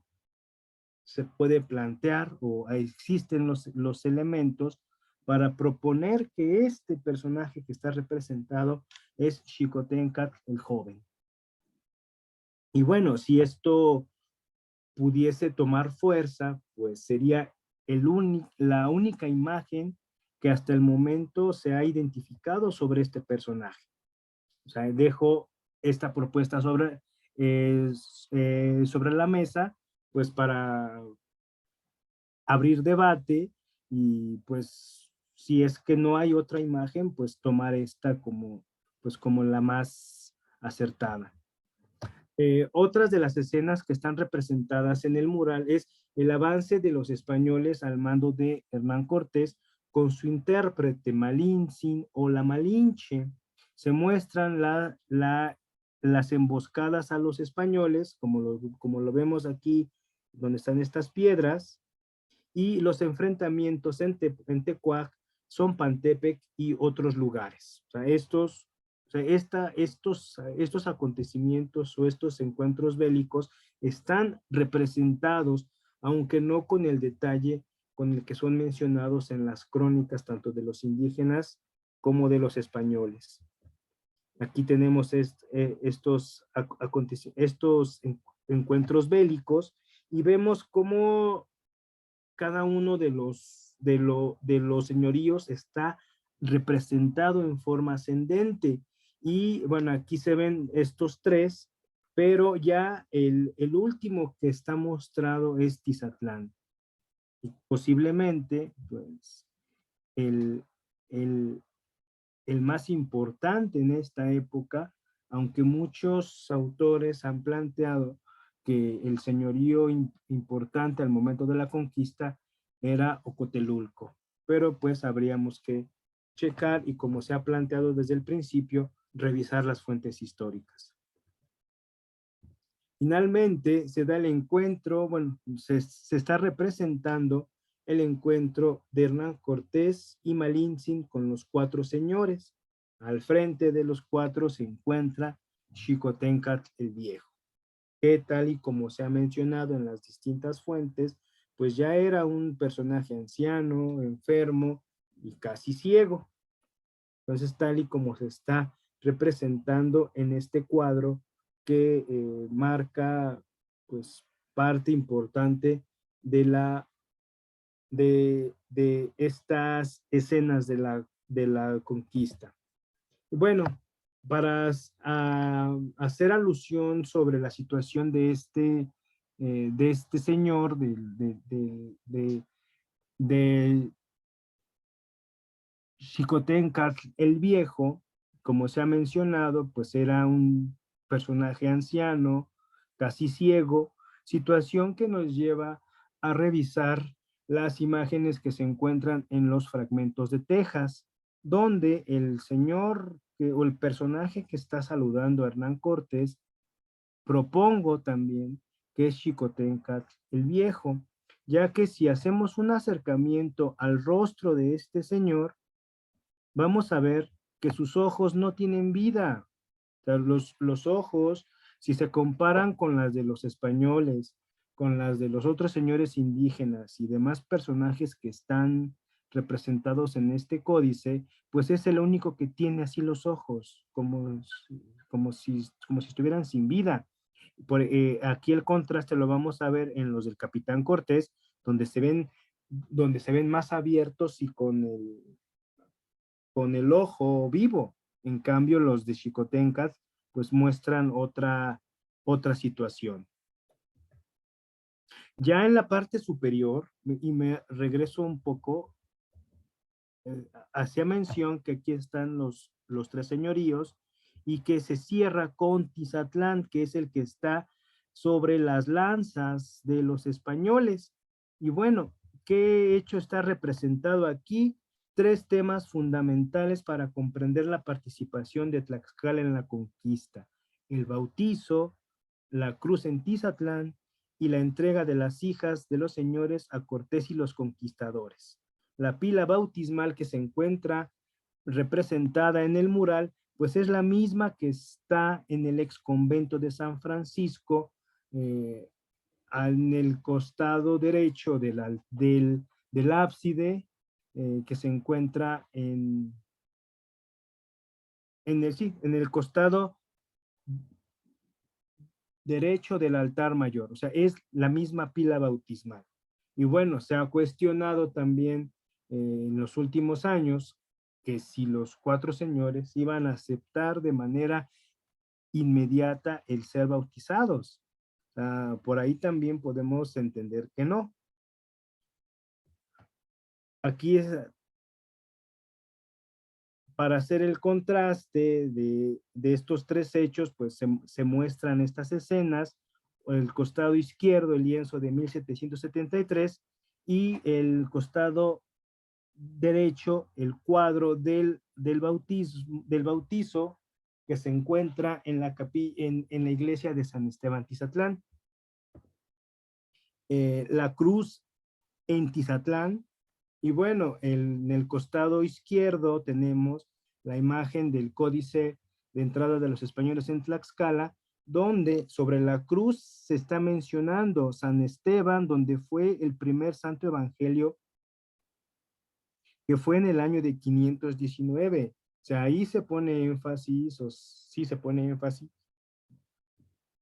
se puede plantear o existen los elementos para proponer que este personaje que está representado es Xicoténcatl el joven. Y bueno, si esto pudiese tomar fuerza, pues sería la única imagen que hasta el momento se ha identificado sobre este personaje. O sea, dejo esta propuesta sobre la mesa, pues para abrir debate y pues si es que no hay otra imagen, pues tomar esta como, pues, como la más acertada. Otras de las escenas que están representadas en el mural es el avance de los españoles al mando de Hernán Cortés con su intérprete Malintzin o la Malinche. Se muestran las emboscadas a los españoles, como lo vemos aquí, donde están estas piedras, y los enfrentamientos en Tecuac, Zompantepec y otros lugares. O sea, estos acontecimientos o estos encuentros bélicos están representados, aunque no con el detalle con el que son mencionados en las crónicas tanto de los indígenas como de los españoles. Aquí tenemos estos encuentros bélicos y vemos cómo cada uno de los señoríos está representado en forma ascendente. Y bueno, aquí se ven estos tres, pero ya el último que está mostrado es Tizatlán. Y posiblemente, pues, el, el, el más importante en esta época, aunque muchos autores han planteado que el señorío importante al momento de la conquista era Ocotelulco, pero pues habríamos que checar y como se ha planteado desde el principio, revisar las fuentes históricas. Finalmente se da el encuentro, bueno, se está representando el encuentro de Hernán Cortés y Malintzin con los cuatro señores. Al frente de los cuatro se encuentra Xicoténcatl el Viejo, que tal y como se ha mencionado en las distintas fuentes, pues ya era un personaje anciano, enfermo y casi ciego. Entonces, tal y como se está representando en este cuadro que marca pues parte importante de estas escenas de la conquista. Bueno, para hacer alusión sobre la situación de este señor, de Xicoténcatl el Viejo, como se ha mencionado, pues era un personaje anciano, casi ciego, situación que nos lleva a revisar las imágenes que se encuentran en los fragmentos de Texas, donde el señor o el personaje que está saludando a Hernán Cortés, propongo también que es Xicoténcatl el Viejo, ya que si hacemos un acercamiento al rostro de este señor, vamos a ver que sus ojos no tienen vida. O sea, los ojos, si se comparan con las de los españoles, con las de los otros señores indígenas y demás personajes que están representados en este códice, pues es el único que tiene así los ojos, como si estuvieran sin vida. Aquí el contraste lo vamos a ver en los del Capitán Cortés, donde se ven más abiertos y con el ojo vivo. En cambio, los de Xicoténcatl pues muestran otra situación. Ya en la parte superior, y me regreso un poco, hacía mención que aquí están los tres señoríos y que se cierra con Tizatlán, que es el que está sobre las lanzas de los españoles. Y bueno, ¿qué hecho está representado aquí? Tres temas fundamentales para comprender la participación de Tlaxcala en la conquista: el bautizo, la cruz en Tizatlán y la entrega de las hijas de los señores a Cortés y los conquistadores. La pila bautismal que se encuentra representada en el mural, pues es la misma que está en el ex convento de San Francisco, en el costado derecho del ábside, que se encuentra en el costado derecho del altar mayor. O sea, es la misma pila bautismal. Y bueno, se ha cuestionado también en los últimos años que si los cuatro señores iban a aceptar de manera inmediata el ser bautizados. Por ahí también podemos entender que no. aquí es para hacer el contraste de estos tres hechos, pues se muestran estas escenas, el costado izquierdo, el lienzo de 1773, y el costado derecho, el cuadro del bautizo que se encuentra en en la iglesia de San Esteban Tizatlán. La cruz en Tizatlán. Y bueno, en el costado izquierdo tenemos la imagen del códice de entrada de los españoles en Tlaxcala, donde sobre la cruz se está mencionando San Esteban, donde fue el primer santo evangelio, que fue en el año de 519. O sea, ahí se pone énfasis, o sí se pone énfasis,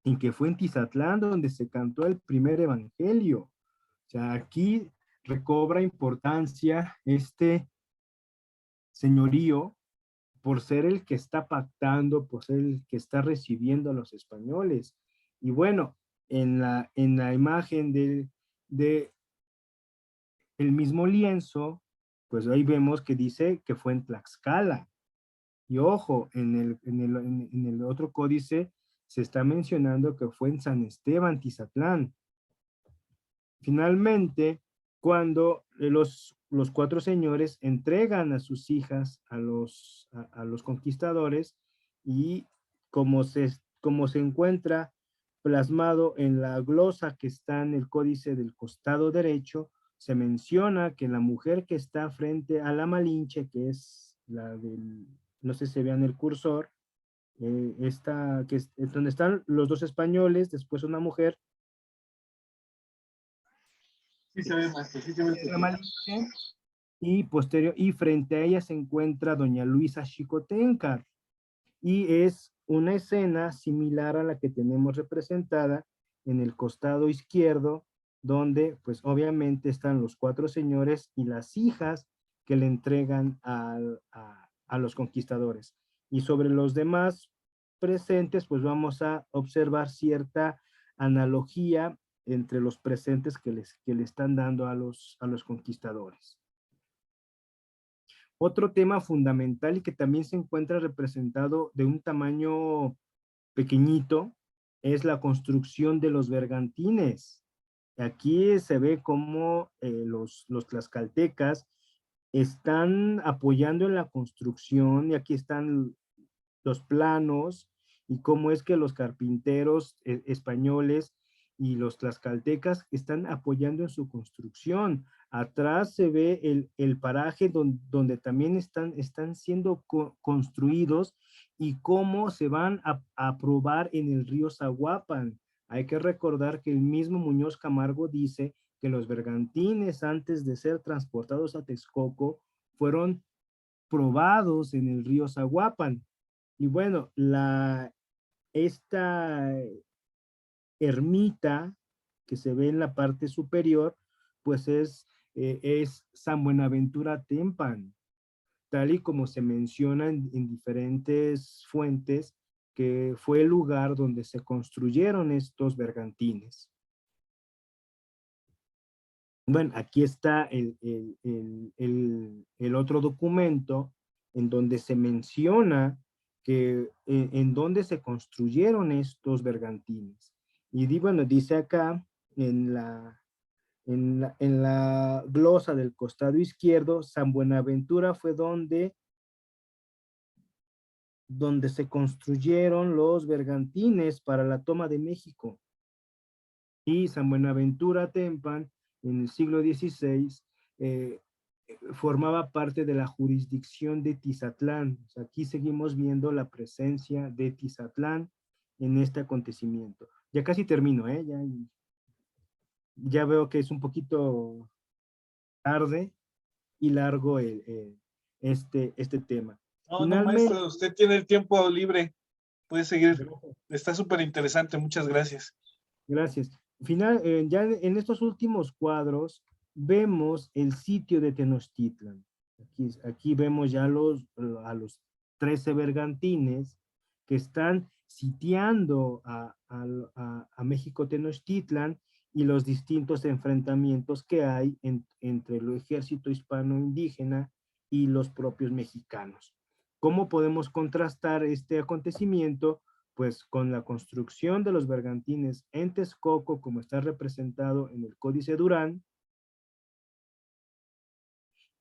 en que fue en Tizatlán donde se cantó el primer evangelio. O sea, aquí recobra importancia este señorío por ser el que está pactando, por ser el que está recibiendo a los españoles. Y bueno, en la imagen de el mismo lienzo, pues ahí vemos que dice que fue en Tlaxcala. Y ojo, en el otro códice se está mencionando que fue en San Esteban, Tizatlán. Finalmente, cuando los cuatro señores entregan a sus hijas a los conquistadores, y como se encuentra plasmado en la glosa que está en el códice del costado derecho, se menciona que la mujer que está frente a la Malinche, que es la del, no sé si se vea en el cursor, esta, que es donde están los dos españoles, después una mujer, Sí se ve, maestro, sí se ve el la perfil. Malinche, y frente a ella se encuentra doña Luisa Xicoténcar, y es una escena similar a la que tenemos representada en el costado izquierdo, donde pues obviamente están los cuatro señores y las hijas que le entregan a los conquistadores. Y sobre los demás presentes, pues vamos a observar cierta analogía entre los presentes que le están dando a los conquistadores. Otro tema fundamental y que también se encuentra representado de un tamaño pequeñito es la construcción de los bergantines. Aquí se ve cómo los tlaxcaltecas están apoyando en la construcción, y aquí están los planos y cómo es que los carpinteros españoles y los tlaxcaltecas están apoyando en su construcción. Atrás se ve el paraje donde también están siendo construidos, y cómo se van a probar en el río Zaguapan. Hay que recordar que el mismo Muñoz Camargo dice que los bergantines, antes de ser transportados a Texcoco, fueron probados en el río Zaguapan. Y bueno, esta ermita que se ve en la parte superior, pues es San Buenaventura Tempan, tal y como se menciona en diferentes fuentes, que fue el lugar donde se construyeron estos bergantines. Bueno, aquí está el otro documento en donde se menciona que en donde se construyeron estos bergantines. Y bueno, dice acá en la glosa del costado izquierdo, San Buenaventura fue donde se construyeron los bergantines para la toma de México. Y San Buenaventura Tempan, en el siglo XVI, formaba parte de la jurisdicción de Tizatlán. O sea, aquí seguimos viendo la presencia de Tizatlán en este acontecimiento. Ya casi termino, ¿eh? Ya veo que es un poquito tarde y largo este tema. No, no, Finalmente, maestro, usted tiene el tiempo libre. Puede seguir. Está súper interesante. Muchas gracias. gracias. Ya en estos últimos cuadros vemos el sitio de Tenochtitlan. Aquí vemos ya a los 13 bergantines que están sitiando a México Tenochtitlan, y los distintos enfrentamientos que hay entre el ejército hispano-indígena y los propios mexicanos. ¿Cómo podemos contrastar este acontecimiento? Pues con la construcción de los bergantines en Texcoco, como está representado en el Códice Durán,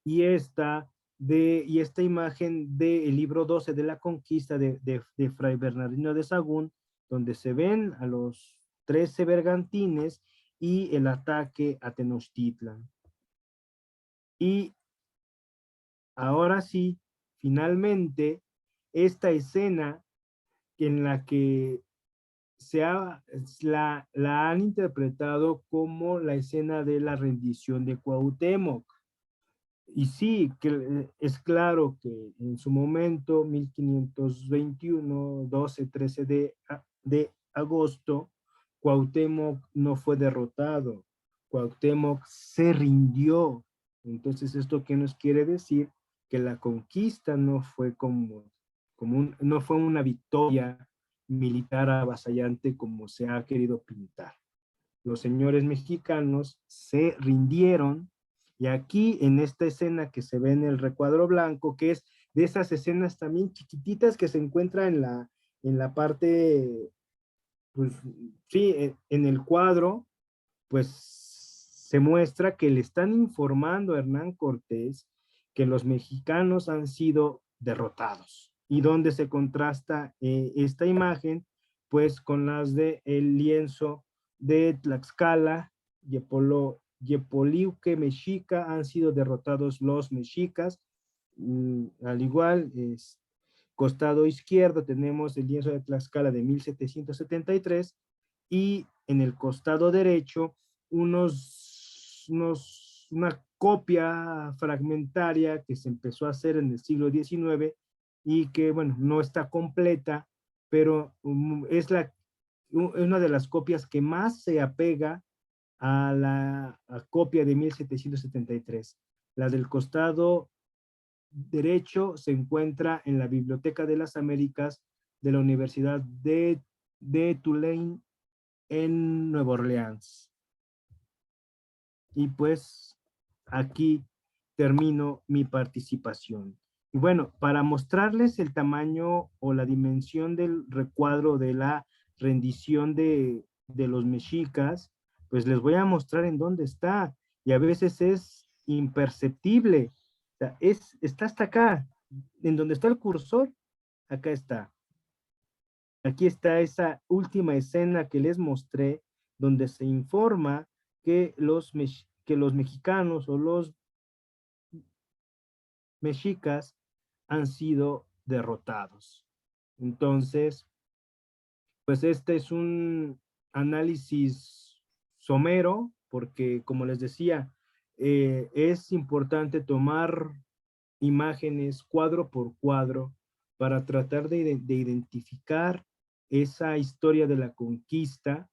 y esta imagen del libro 12 de la conquista de Fray Bernardino de Sahagún, donde se ven a los 13 bergantines y el ataque a Tenochtitlan. Y ahora sí, finalmente, esta escena en la que la han interpretado como la escena de la rendición de Cuauhtémoc. Y sí, que es claro que en su momento, 1521, 12, 13 de agosto, Cuauhtémoc no fue derrotado, Cuauhtémoc se rindió. Entonces, ¿esto qué nos quiere decir? Que la conquista no fue no fue una victoria militar avasallante como se ha querido pintar. Los señores mexicanos se rindieron, y aquí en esta escena que se ve en el recuadro blanco, que es de esas escenas también chiquititas que se encuentra en la parte, pues sí, en el cuadro, pues se muestra que le están informando a Hernán Cortés que los mexicanos han sido derrotados. ¿Y dónde se contrasta esta imagen? Pues con las de el lienzo de Tlaxcala, Yepoliuque mexica, han sido derrotados los mexicas. Al igual, costado izquierdo tenemos el lienzo de Tlaxcala de 1773 y en el costado derecho una copia fragmentaria que se empezó a hacer en el siglo XIX y que, bueno, no está completa, pero es una de las copias que más se apega a la copia de 1773. La del costado derecho se encuentra en la Biblioteca de las Américas de la Universidad de Tulane en Nueva Orleans. Y pues aquí termino mi participación. Y bueno, para mostrarles el tamaño o la dimensión del recuadro de la rendición de los mexicas, pues les voy a mostrar en dónde está. Y a veces es imperceptible. O sea, está hasta acá. En donde está el cursor, acá está. Aquí está esa última escena que les mostré, donde se informa que los mexicanos o los mexicas han sido derrotados. Entonces, pues este es un análisis somero, porque como les decía, es importante tomar imágenes cuadro por cuadro para tratar de identificar esa historia de la conquista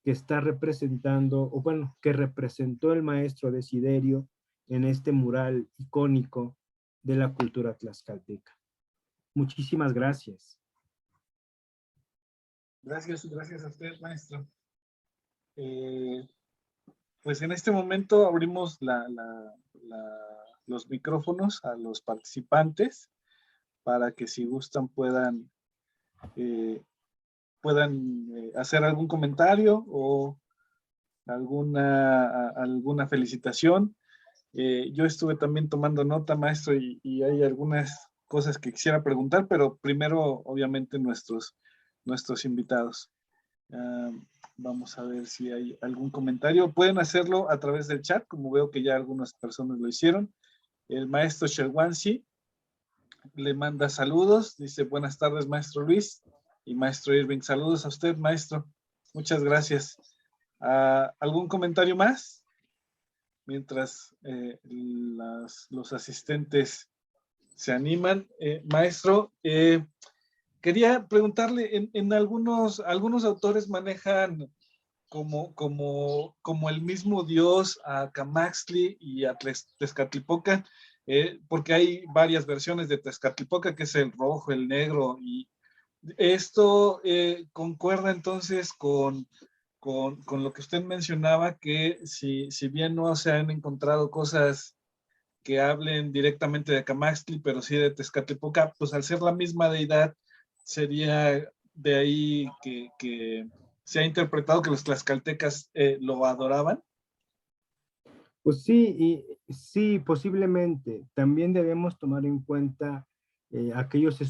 que está representando, o bueno, que representó el maestro Desiderio en este mural icónico de la cultura tlaxcalteca. Muchísimas gracias. Gracias a usted, maestro. Pues en este momento abrimos los micrófonos a los participantes para que si gustan puedan hacer algún comentario o alguna felicitación. Yo estuve también tomando nota, maestro, y hay algunas cosas que quisiera preguntar, pero primero, obviamente, nuestros invitados. Vamos a ver si hay algún comentario. Pueden hacerlo a través del chat, como veo que ya algunas personas lo hicieron. El maestro Sherwansi le manda saludos, dice buenas tardes, maestro Luis y maestro Irving. Saludos a usted, maestro. Muchas gracias. ¿Algún comentario más? Mientras los asistentes se animan. Maestro, quería preguntarle, en algunos autores manejan como el mismo dios a Camaxtli y a Tezcatlipoca, porque hay varias versiones de Tezcatlipoca, que es el rojo, el negro, y esto concuerda entonces con con lo que usted mencionaba, que si bien no se han encontrado cosas que hablen directamente de Camaxtli, pero sí de Tezcatlipoca, pues al ser la misma deidad, sería de ahí que se ha interpretado que los tlaxcaltecas lo adoraban. Pues sí, sí, posiblemente. También debemos tomar en cuenta aquellos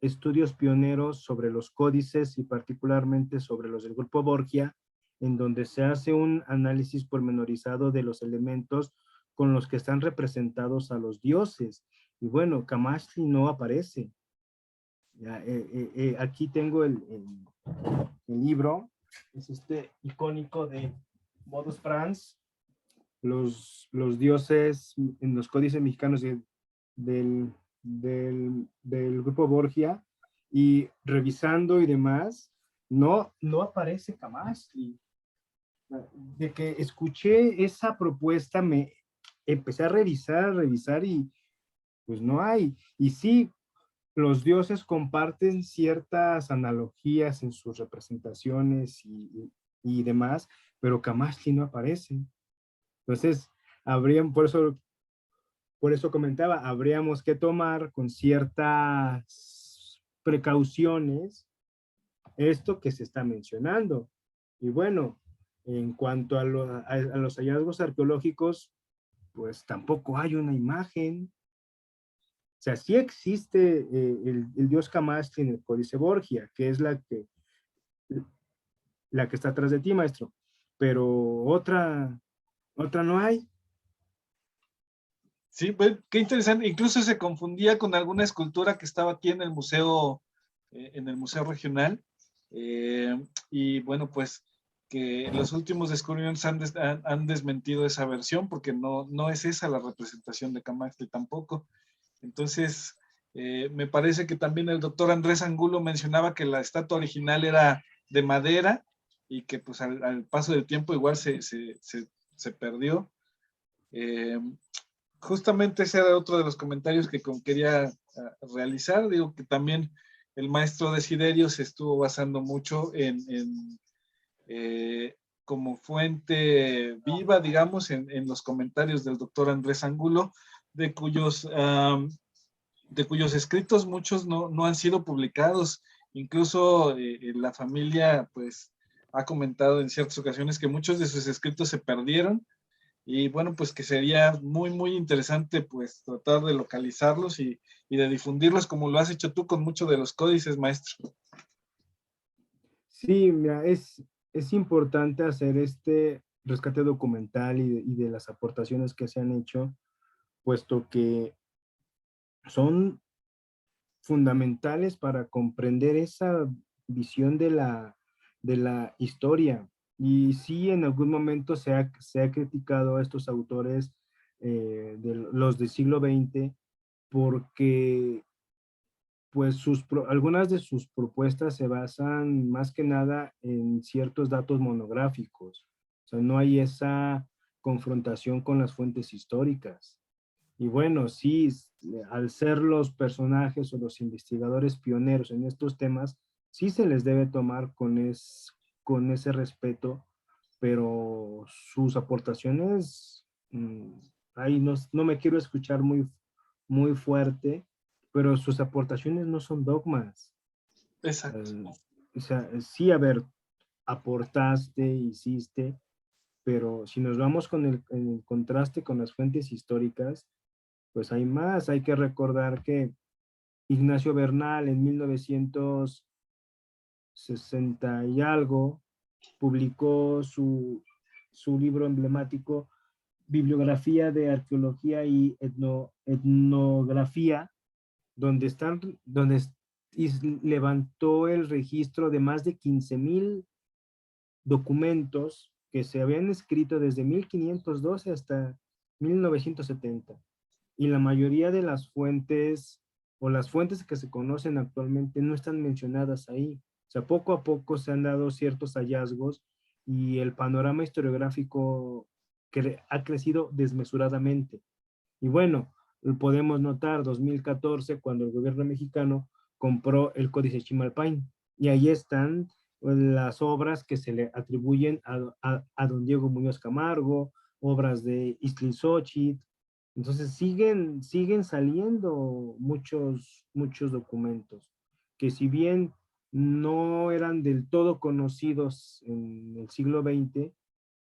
estudios pioneros sobre los códices y particularmente sobre los del grupo Borgia, en donde se hace un análisis pormenorizado de los elementos con los que están representados a los dioses. Y bueno, Camaxtli no aparece. Ya, aquí tengo el libro, es este icónico de Modus Franz, los dioses en los códices mexicanos del, del grupo Borgia, y revisando y demás, no aparece Camaxtli. De que escuché esa propuesta, me empecé a revisar y pues no hay. Y sí, los dioses comparten ciertas analogías en sus representaciones y demás, pero Camaxtli no aparece. Entonces, por eso comentaba, habríamos que tomar con ciertas precauciones esto que se está mencionando. Y bueno, en cuanto a los hallazgos arqueológicos, pues tampoco hay una imagen. O sea, sí existe el dios Camaxtli en el Códice Borgia, que es la que está atrás de ti, maestro, pero otra no hay. Sí, pues qué interesante. Incluso se confundía con alguna escultura que estaba aquí en el museo regional. Y bueno, pues que los últimos descubrimientos han desmentido esa versión porque no es esa la representación de Camaxtli tampoco. Entonces, me parece que también el doctor Andrés Angulo mencionaba que la estatua original era de madera y que pues al paso del tiempo igual se perdió. Eh, Justamente ese era otro de los comentarios que quería realizar. Digo que también el maestro Desiderio se estuvo basando mucho como fuente viva, digamos, en los comentarios del doctor Andrés Angulo, de cuyos, de cuyos escritos muchos no han sido publicados. Incluso la familia, pues, ha comentado en ciertas ocasiones que muchos de sus escritos se perdieron y bueno, pues que sería muy interesante pues tratar de localizarlos y de difundirlos como lo has hecho tú con muchos de los códices, maestro. Sí, mira, es importante hacer este rescate documental y de las aportaciones que se han hecho, puesto que son fundamentales para comprender esa visión de la historia. Y sí, en algún momento se ha criticado a estos autores de los del siglo XX porque pues algunas de sus propuestas se basan más que nada en ciertos datos monográficos. O sea, no hay esa confrontación con las fuentes históricas. Y bueno, sí, al ser los personajes o los investigadores pioneros en estos temas, sí se les debe tomar con ese respeto, pero sus aportaciones, ahí no me quiero escuchar muy fuerte, pero sus aportaciones no son dogmas. Exacto. O sea, sí, a ver, aportaste, hiciste, pero si nos vamos con el contraste con las fuentes históricas, pues hay más. Hay que recordar que Ignacio Bernal en 1960 y algo publicó su libro emblemático Bibliografía de Arqueología y Etnografía, donde levantó el registro de más de 15,000 documentos que se habían escrito desde 1512 hasta 1970. Y la mayoría de las fuentes o las fuentes que se conocen actualmente no están mencionadas ahí. O sea, poco a poco se han dado ciertos hallazgos y el panorama historiográfico que ha crecido desmesuradamente. Y bueno, podemos notar 2014 cuando el gobierno mexicano compró el Códice Chimalpain y ahí están las obras que se le atribuyen a don Diego Muñoz Camargo, obras de Iztlilxóchitl. Entonces siguen saliendo muchos documentos que, si bien no eran del todo conocidos en el siglo XX,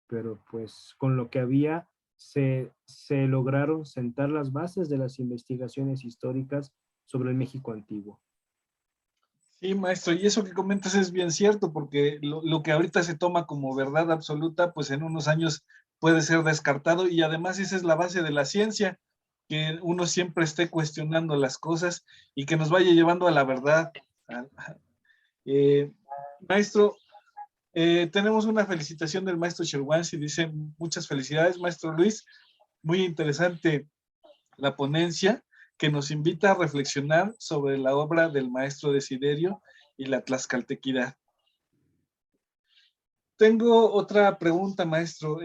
pero pues con lo que había se lograron sentar las bases de las investigaciones históricas sobre el México antiguo. Sí, maestro, y eso que comentas es bien cierto, porque lo que ahorita se toma como verdad absoluta, pues en unos años puede ser descartado, y además esa es la base de la ciencia, que uno siempre esté cuestionando las cosas y que nos vaya llevando a la verdad. Eh, Maestro, tenemos una felicitación del maestro Sherwansi, dice: muchas felicidades, maestro Luis, muy interesante la ponencia, que nos invita a reflexionar sobre la obra del maestro Desiderio y la tlaxcaltequidad. Tengo otra pregunta, maestro.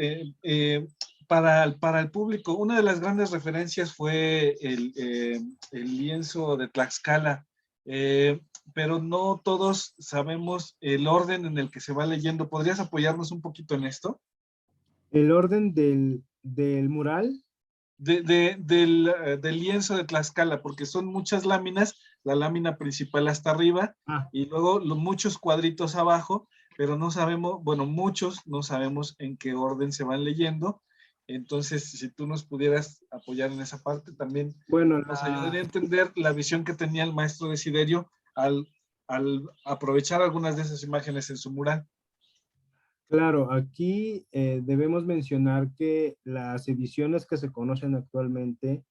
Para el público, una de las grandes referencias fue el lienzo de Tlaxcala, pero no todos sabemos el orden en el que se va leyendo. ¿Podrías apoyarnos un poquito en esto? El orden del mural. Del lienzo de Tlaxcala, porque son muchas láminas, la lámina principal hasta arriba, y luego muchos cuadritos abajo, pero no sabemos, bueno, muchos no sabemos en qué orden se van leyendo. Entonces, si tú nos pudieras apoyar en esa parte, también Bueno, nos ayudaría a entender la visión que tenía el maestro Desiderio al aprovechar algunas de esas imágenes en su mural. claro, aquí debemos mencionar que las ediciones que se conocen actualmente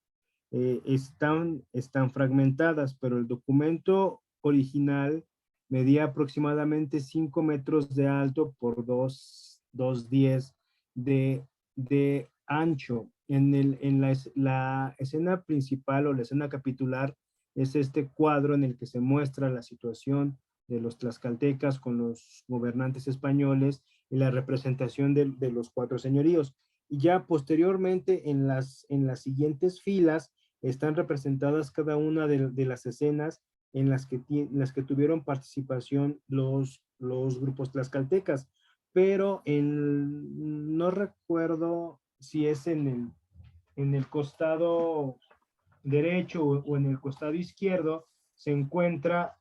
están fragmentadas, pero el documento original medía aproximadamente 5 metros de alto por 2,10 de ancho. La escena principal o la escena capitular es este cuadro en el que se muestra la situación de los tlaxcaltecas con los gobernantes españoles y la representación de los cuatro señoríos. Y ya posteriormente en las siguientes filas están representadas cada una de las escenas en las que tuvieron participación los grupos tlaxcaltecas, pero no recuerdo si es en el costado derecho o en el costado izquierdo, se encuentra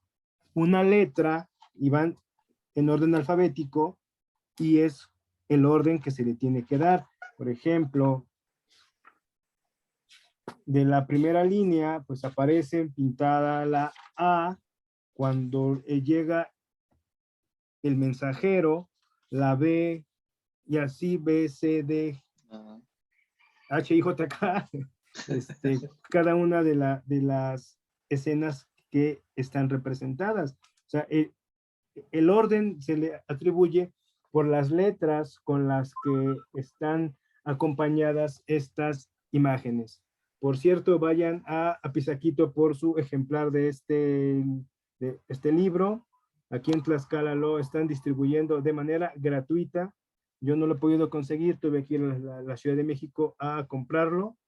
una letra y van en orden alfabético, y es el orden que se le tiene que dar. Por ejemplo, de la primera línea, pues aparece pintada la A cuando llega el mensajero, la B, y así B, C, D, H, I, J, K, cada una de las escenas que están representadas. O sea, el orden se le atribuye por las letras con las que están acompañadas estas imágenes. Por cierto, vayan a Pisaquito por su ejemplar de este libro. Aquí en Tlaxcala lo están distribuyendo de manera gratuita. Yo no lo he podido conseguir, tuve que ir a la Ciudad de México a comprarlo.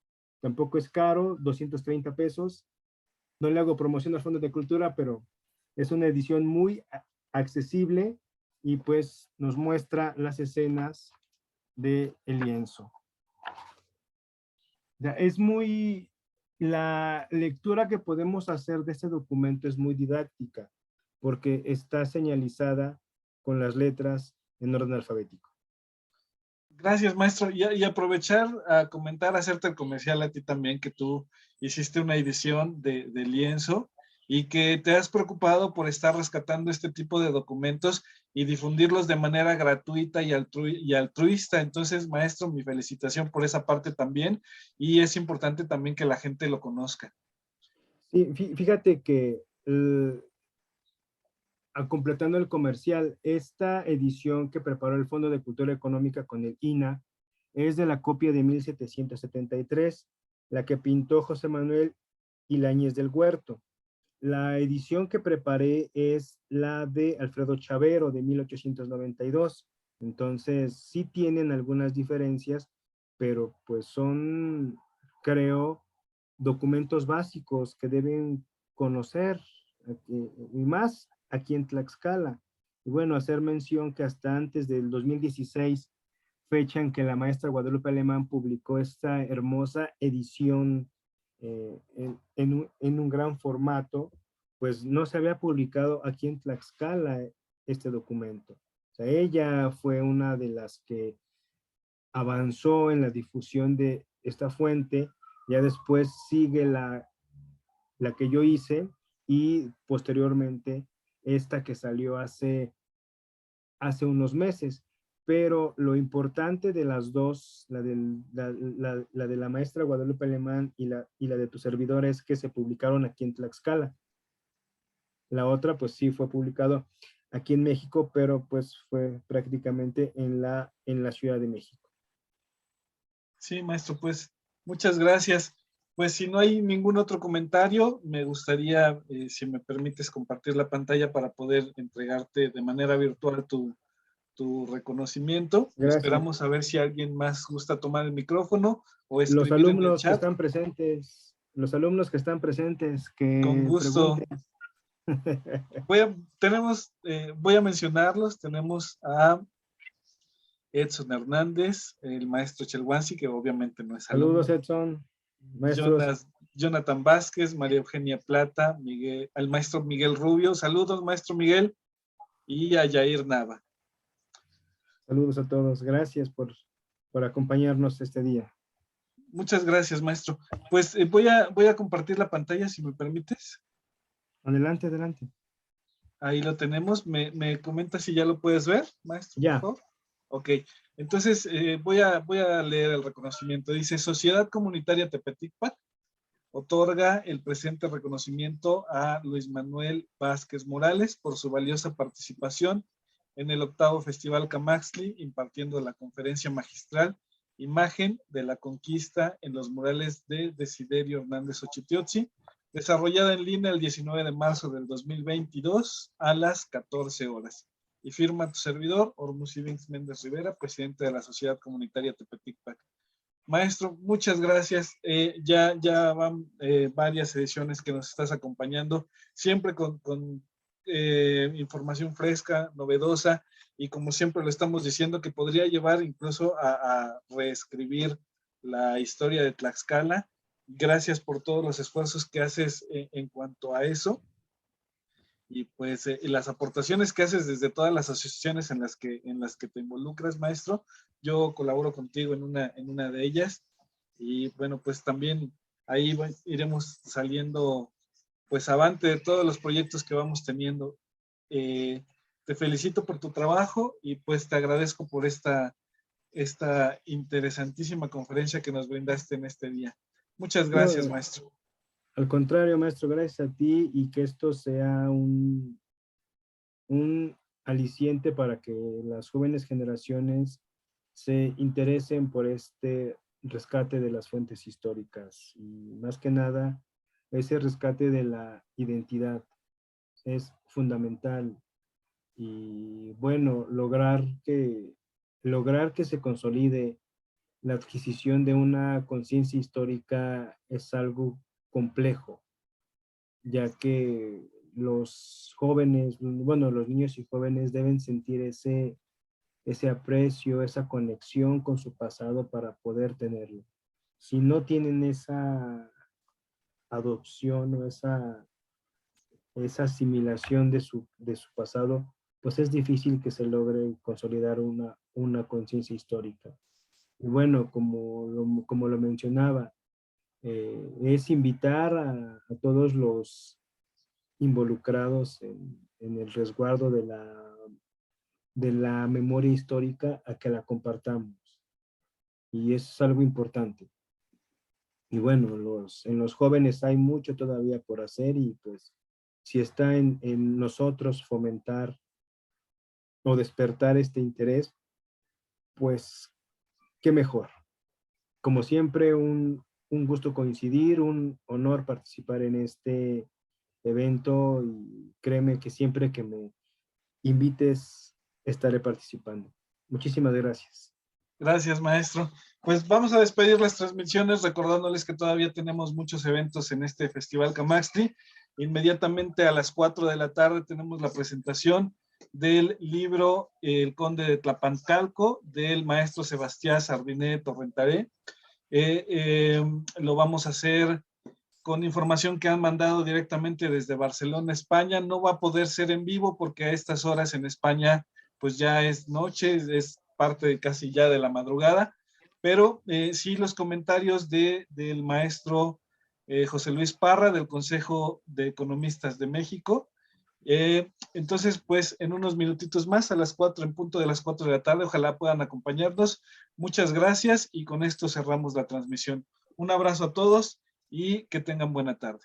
Tampoco es caro, 230 pesos. No le hago promoción al Fondo de Cultura, pero es una edición muy accesible y pues nos muestra las escenas del lienzo. La lectura que podemos hacer de este documento es muy didáctica porque está señalizada con las letras en orden alfabético. Gracias, maestro. Y aprovechar a comentar, hacerte el comercial a ti también, que tú hiciste una edición de lienzo y que te has preocupado por estar rescatando este tipo de documentos y difundirlos de manera gratuita y altruista. Entonces, maestro, mi felicitación por esa parte también, y es importante también que la gente lo conozca. Sí, fíjate que completando el comercial, esta edición que preparó el Fondo de Cultura Económica con el INA es de la copia de 1773, la que pintó José Manuel Ilañez del Huerto. La edición que preparé es la de Alfredo Chavero de 1892. Entonces, sí tienen algunas diferencias, pero pues son, creo, documentos básicos que deben conocer, y más aquí en Tlaxcala. Y bueno, hacer mención que hasta antes del 2016, fecha en que la maestra Guadalupe Alemán publicó esta hermosa edición en un gran formato, pues no se había publicado aquí en Tlaxcala este documento. O sea, ella fue una de las que avanzó en la difusión de esta fuente, ya después sigue la que yo hice y posteriormente esta que salió hace unos meses. Pero lo importante de las dos, la de la maestra Guadalupe Alemán y la de tu servidor, es que se publicaron aquí en Tlaxcala. La otra, pues sí, fue publicado aquí en México, pero pues fue prácticamente en la Ciudad de México. Sí, maestro, pues muchas gracias. Pues si no hay ningún otro comentario, me gustaría, si me permites, compartir la pantalla para poder entregarte de manera virtual tu reconocimiento. Gracias. Esperamos a ver si alguien más gusta tomar el micrófono o Los escribir en el alumnos que chat. están presentes, Con que gusto. pregunten. Voy a mencionarlos. Tenemos a Edson Hernández, el maestro Chelwanzi, que obviamente no es Saludos, alumno. Edson. Maestros. Jonathan Vázquez, María Eugenia Plata, al maestro Miguel Rubio. Saludos, maestro Miguel. Y a Yair Nava. Saludos a todos. Gracias por acompañarnos este día. Muchas gracias, maestro. Pues voy a compartir la pantalla, si me permites. Adelante, adelante. Ahí lo tenemos. ¿Me comenta si ya lo puedes ver, maestro, Ya. por favor? Ok. Entonces, voy a leer el reconocimiento. Dice, Sociedad Comunitaria Tepeticpac otorga el presente reconocimiento a Luis Manuel Vázquez Morales por su valiosa participación en el 8º Festival Camaxtli, impartiendo la conferencia magistral Imagen de la Conquista en los murales de Desiderio Hernández Ochitiotzi, desarrollada en línea el 19 de marzo del 2022 a las 14 horas. Y firma tu servidor, Ormuzi Vinx Méndez Rivera, presidente de la Sociedad Comunitaria Tepeticpac. Maestro, muchas gracias. Ya van varias ediciones que nos estás acompañando, siempre con información fresca, novedosa, y como siempre lo estamos diciendo, que podría llevar incluso a reescribir la historia de Tlaxcala. Gracias por todos los esfuerzos que haces en cuanto a eso. Y pues las aportaciones que haces desde todas las asociaciones en las que te involucras, maestro. Yo colaboro contigo en una de ellas, y bueno, pues también ahí iremos saliendo pues avante de todos los proyectos que vamos teniendo. Te felicito por tu trabajo y pues te agradezco por esta interesantísima conferencia que nos brindaste en este día. Muchas gracias, maestro. Al contrario, maestro, gracias a ti, y que esto sea un aliciente para que las jóvenes generaciones se interesen por este rescate de las fuentes históricas, y más que nada ese rescate de la identidad es fundamental. Y bueno, lograr que se consolide la adquisición de una conciencia histórica es algo complejo, ya que los jóvenes, bueno, los niños y jóvenes deben sentir ese aprecio, esa conexión con su pasado para poder tenerlo. Si no tienen esa adopción o esa asimilación de su pasado, pues es difícil que se logre consolidar una conciencia histórica. Y bueno, como lo mencionaba, es invitar a todos los involucrados en el resguardo de la memoria histórica a que la compartamos. Y eso es algo importante. Y bueno, en los jóvenes hay mucho todavía por hacer, y pues si está en nosotros fomentar o despertar este interés, pues qué mejor. Como siempre, un gusto coincidir, un honor participar en este evento, y créeme que siempre que me invites estaré participando. Muchísimas gracias. Gracias, maestro. Pues vamos a despedir las transmisiones recordándoles que todavía tenemos muchos eventos en este Festival Camaxtli. Inmediatamente a las 4 de la tarde tenemos la presentación del libro El Conde de Tlapancalco, del maestro Sebastián Sardiné Torrentaré. Lo vamos a hacer con información que han mandado directamente desde Barcelona, España. No va a poder ser en vivo porque a estas horas en España pues ya es noche, es parte de casi ya de la madrugada, pero sí los comentarios del maestro José Luis Parra del Consejo de Economistas de México. Entonces, pues en unos minutitos más, a las 4, en punto de las 4 de la tarde, ojalá puedan acompañarnos. Muchas gracias y con esto cerramos la transmisión. Un abrazo a todos y que tengan buena tarde.